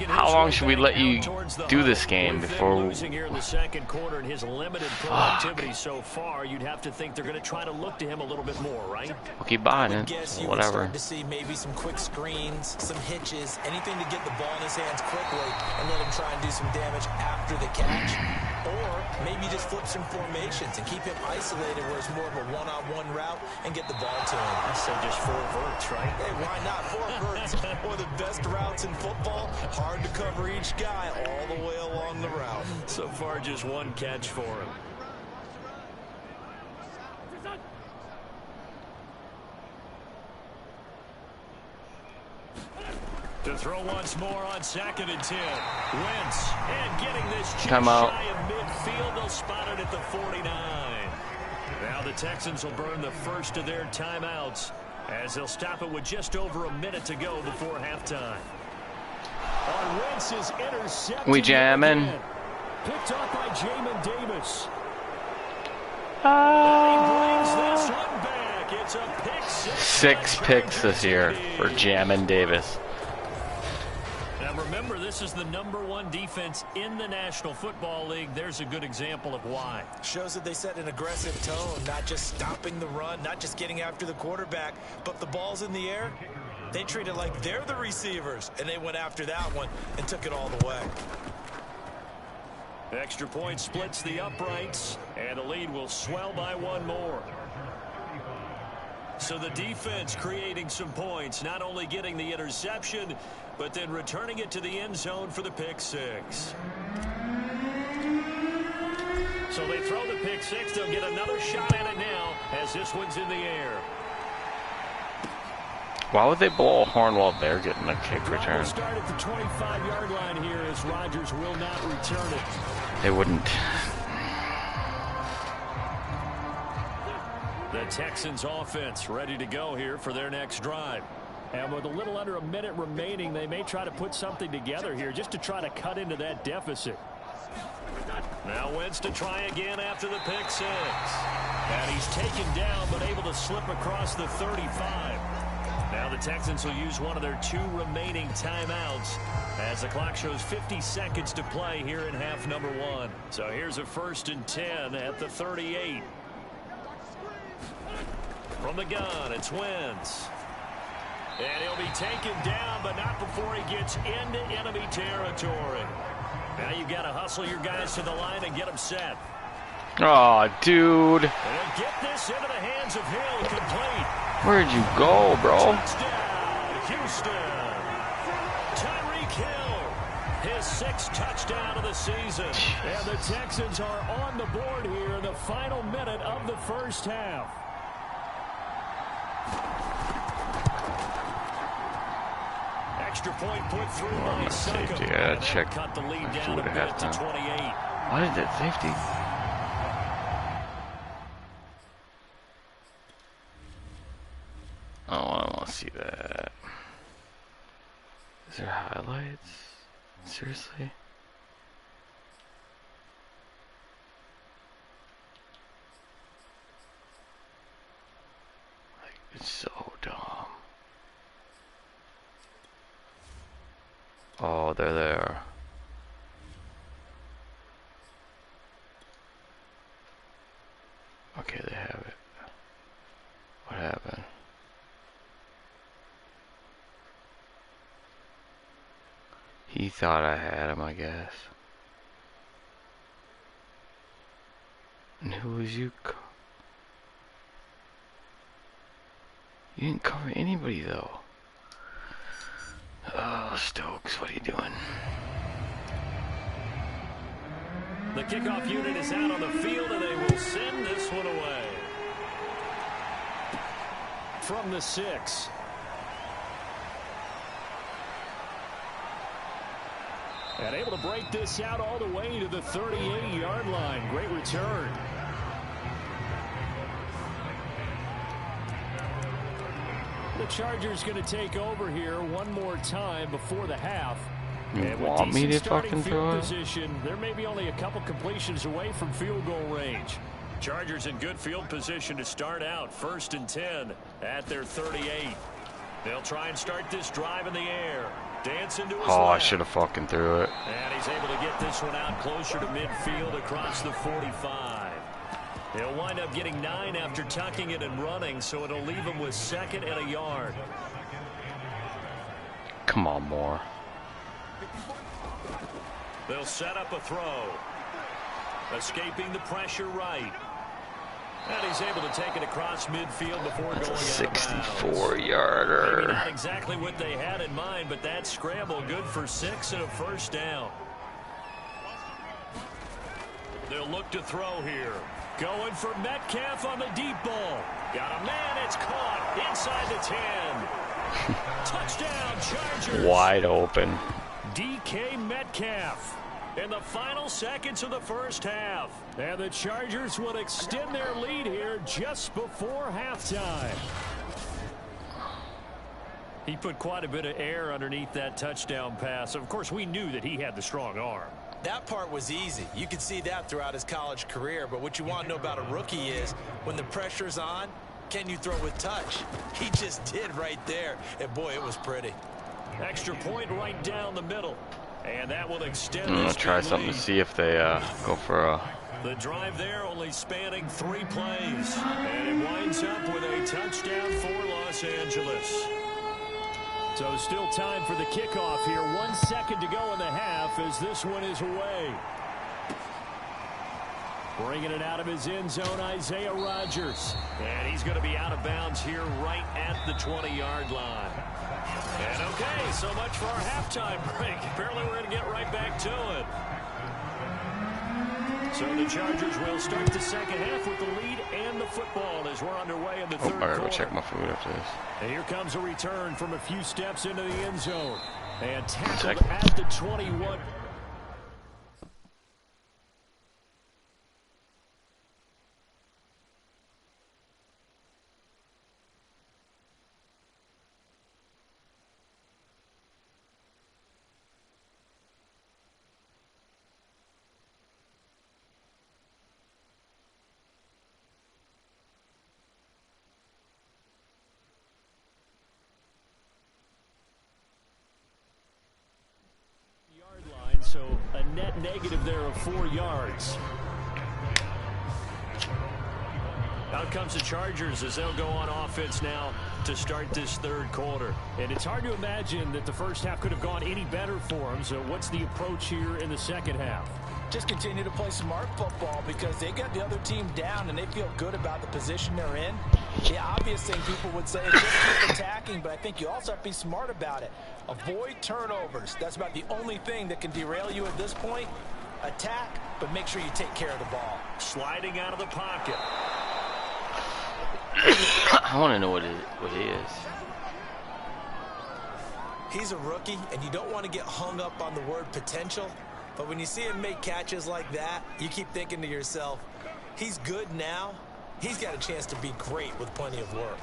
how long should we let you do this game before? Losing here in the second quarter and his limited productivity so far, you'd have to think they're going to try to look to him a little bit more, right? We'll keep buying it. Guess you would Whatever. start to see maybe some quick screens, some hitches, anything to get the ball in his hands quickly and let him try and do some damage after the catch. Or maybe just flip some formations and keep him isolated where it's more of a one-on-one route and get the ball to him. I say just 4 verts, right? Hey, why not? 4 verts, one of the best routes in football. Hard to cover each guy all the way along the route. So far, just 1 catch for him. To throw once more on 2nd and 10. Wentz, and getting this just shy of midfield. They'll spot it at the 49. Now the Texans will burn the first of their timeouts as they'll stop it with just over a minute to go before halftime. On Wentz's interception. We jamming. Picked up by Jamin Davis. And he brings this one back. It's a pick 6. 6 picks this year for Jamin Davis. Remember, this is the #1 defense in the National Football League. There's a good example of why. Shows that they set an aggressive tone, not just stopping the run, not just getting after the quarterback, but the ball's in the air. They treat it like they're the receivers, and they went after that one and took it all the way. Extra point splits the uprights, and the lead will swell by 1 more. So the defense creating some points, not only getting the interception, but then returning it to the end zone for the pick 6. So they throw the pick 6. They'll get another shot at it now as this one's in the air. Why would they blow a horn while they're getting a kick return? We'll start at the 25-yard line here as Rodgers will not return it. They wouldn't. The Texans offense ready to go here for their next drive. And with a little under a minute remaining, they may try to put something together here just to try to cut into that deficit. Now Wentz to try again after the pick 6. And he's taken down but able to slip across the 35. Now the Texans will use one of their 2 remaining timeouts as the clock shows 50 seconds to play here in half number 1. So here's a 1st and 10 at the 38. From the gun, it's Wentz. And he'll be taken down, but not before he gets into enemy territory. Now you've got to hustle your guys to the line and get them set. Oh, dude. And get this into the hands of Hill, complete. Where'd you go, bro? Touchdown, Houston. Tyreek Hill, his 6th touchdown of the season. And the Texans are on the board here in the final minute of the first half. Extra point put through by safety. I gotta check. Cut the lead down a bit to 28. Why did that safety? Oh, I don't want to see that. Is there highlights? Seriously? Like, it's so dumb. Oh, they're there. Okay, they have it. What happened? He thought I had him, I guess. And who was you? You didn't cover anybody, though. Oh, Stokes, what are you doing? The kickoff unit is out on the field, and they will send this one away. From the 6. And able to break this out all the way to the 38-yard line. Great return. The Chargers going to take over here one more time before the half. You want me to fucking throw it? There may be only a couple completions away from field goal range. Chargers in good field position to start out. 1st and 10 at their 38. They'll try and start this drive in the air. Dancing to his Oh, I left. should have fucking threw it. And he's able to get this one out closer to midfield across the 45. He'll wind up getting 9 after tucking it and running, so it'll leave him with 2nd and a yard. Come on, more. They'll set up a throw. Escaping the pressure right. And he's able to take it across midfield before That's going a out of bounds. 64-yarder. Maybe not exactly what they had in mind, but that scramble good for 6 and a first down. They'll look to throw here. Going for Metcalf on the deep ball. Got a man, it's caught inside the 10. Touchdown, Chargers. Wide open. DK Metcalf in the final seconds of the first half. And the Chargers will extend their lead here just before halftime. He put quite a bit of air underneath that touchdown pass. Of course, we knew that he had the strong arm. That part was easy. You could see that throughout his college career. But what you want to know about a rookie is when the pressure's on, can you throw with touch? He just did right there. And, boy, it was pretty. Extra point right down the middle. And that will extend I'm going this to try lead. something to see if they go for a... The drive there only spanning 3 plays. And it winds up with a touchdown for Los Angeles. So still time for the kickoff here. 1 second to go in the half as this one is away. Bringing it out of his end zone, Isaiah Rodgers. And he's going to be out of bounds here right at the 20-yard line. And okay, so much for our halftime break. Apparently we're going to get right back to it. So the Chargers will start the second half with the lead and the football as we're underway in the third I gotta go quarter. check my food after this. And here comes a return from a few steps into the end zone. And tackled Check. at the 21. So a net negative there of 4 yards. Out comes the Chargers as they'll go on offense now to start this third quarter. And it's hard to imagine that the first half could have gone any better for them. So what's the approach here in the second half? Just continue to play smart football because they got the other team down and they feel good about the position they're in. The obvious thing people would say is just keep attacking, but I think you also have to be smart about it. Avoid turnovers. That's about the only thing that can derail you at this point. Attack, but make sure you take care of the ball. Sliding out of the pocket. I want to know what it is. He's a rookie, and you don't want to get hung up on the word potential. But when you see him make catches like that, you keep thinking to yourself, he's good now. He's got a chance to be great with plenty of work.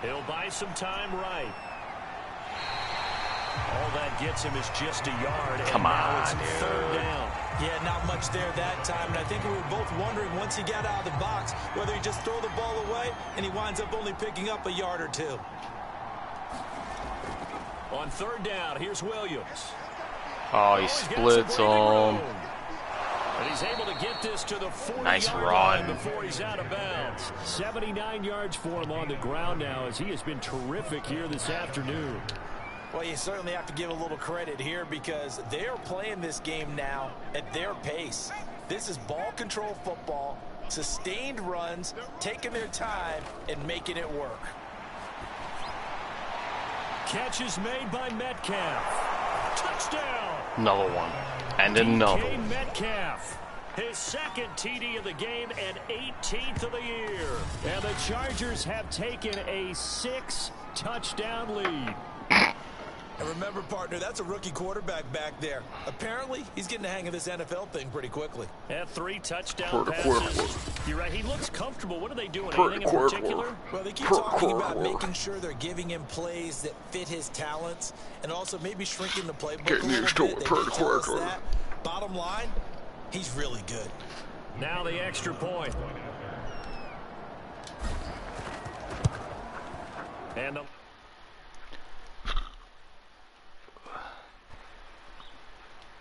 He'll buy some time right. All that gets him is just a yard. Come and now on, it's dude. third down. Yeah, not much there that time. And I think we were both wondering once he got out of the box whether he just throw the ball away and he winds up only picking up a yard or two. On third down, here's Williams. Oh, he He's got some splits breathing room. him. And he's able to get this to the 40-yard Nice line run. before he's out of bounds. 79 yards for him on the ground now as he has been terrific here this afternoon. Well, you certainly have to give a little credit here because they are playing this game now at their pace. This is ball control football, sustained runs, taking their time, and making it work. Catch is made by Metcalf. Touchdown. Another one. And another DK one. Metcalf. His second TD of the game and 18th of the year. And the Chargers have taken a 6-touchdown lead. And remember, partner, that's a rookie quarterback back there. Apparently, he's getting the hang of this NFL thing pretty quickly. At 3 touchdown passes. You're right, he looks comfortable. What are they doing? Anything in particular? Well, they keep talking about making sure they're giving him plays that fit his talents and also maybe shrinking the playbook a little bit. They did tell us that. Bottom line, he's really good. Now the extra point. And the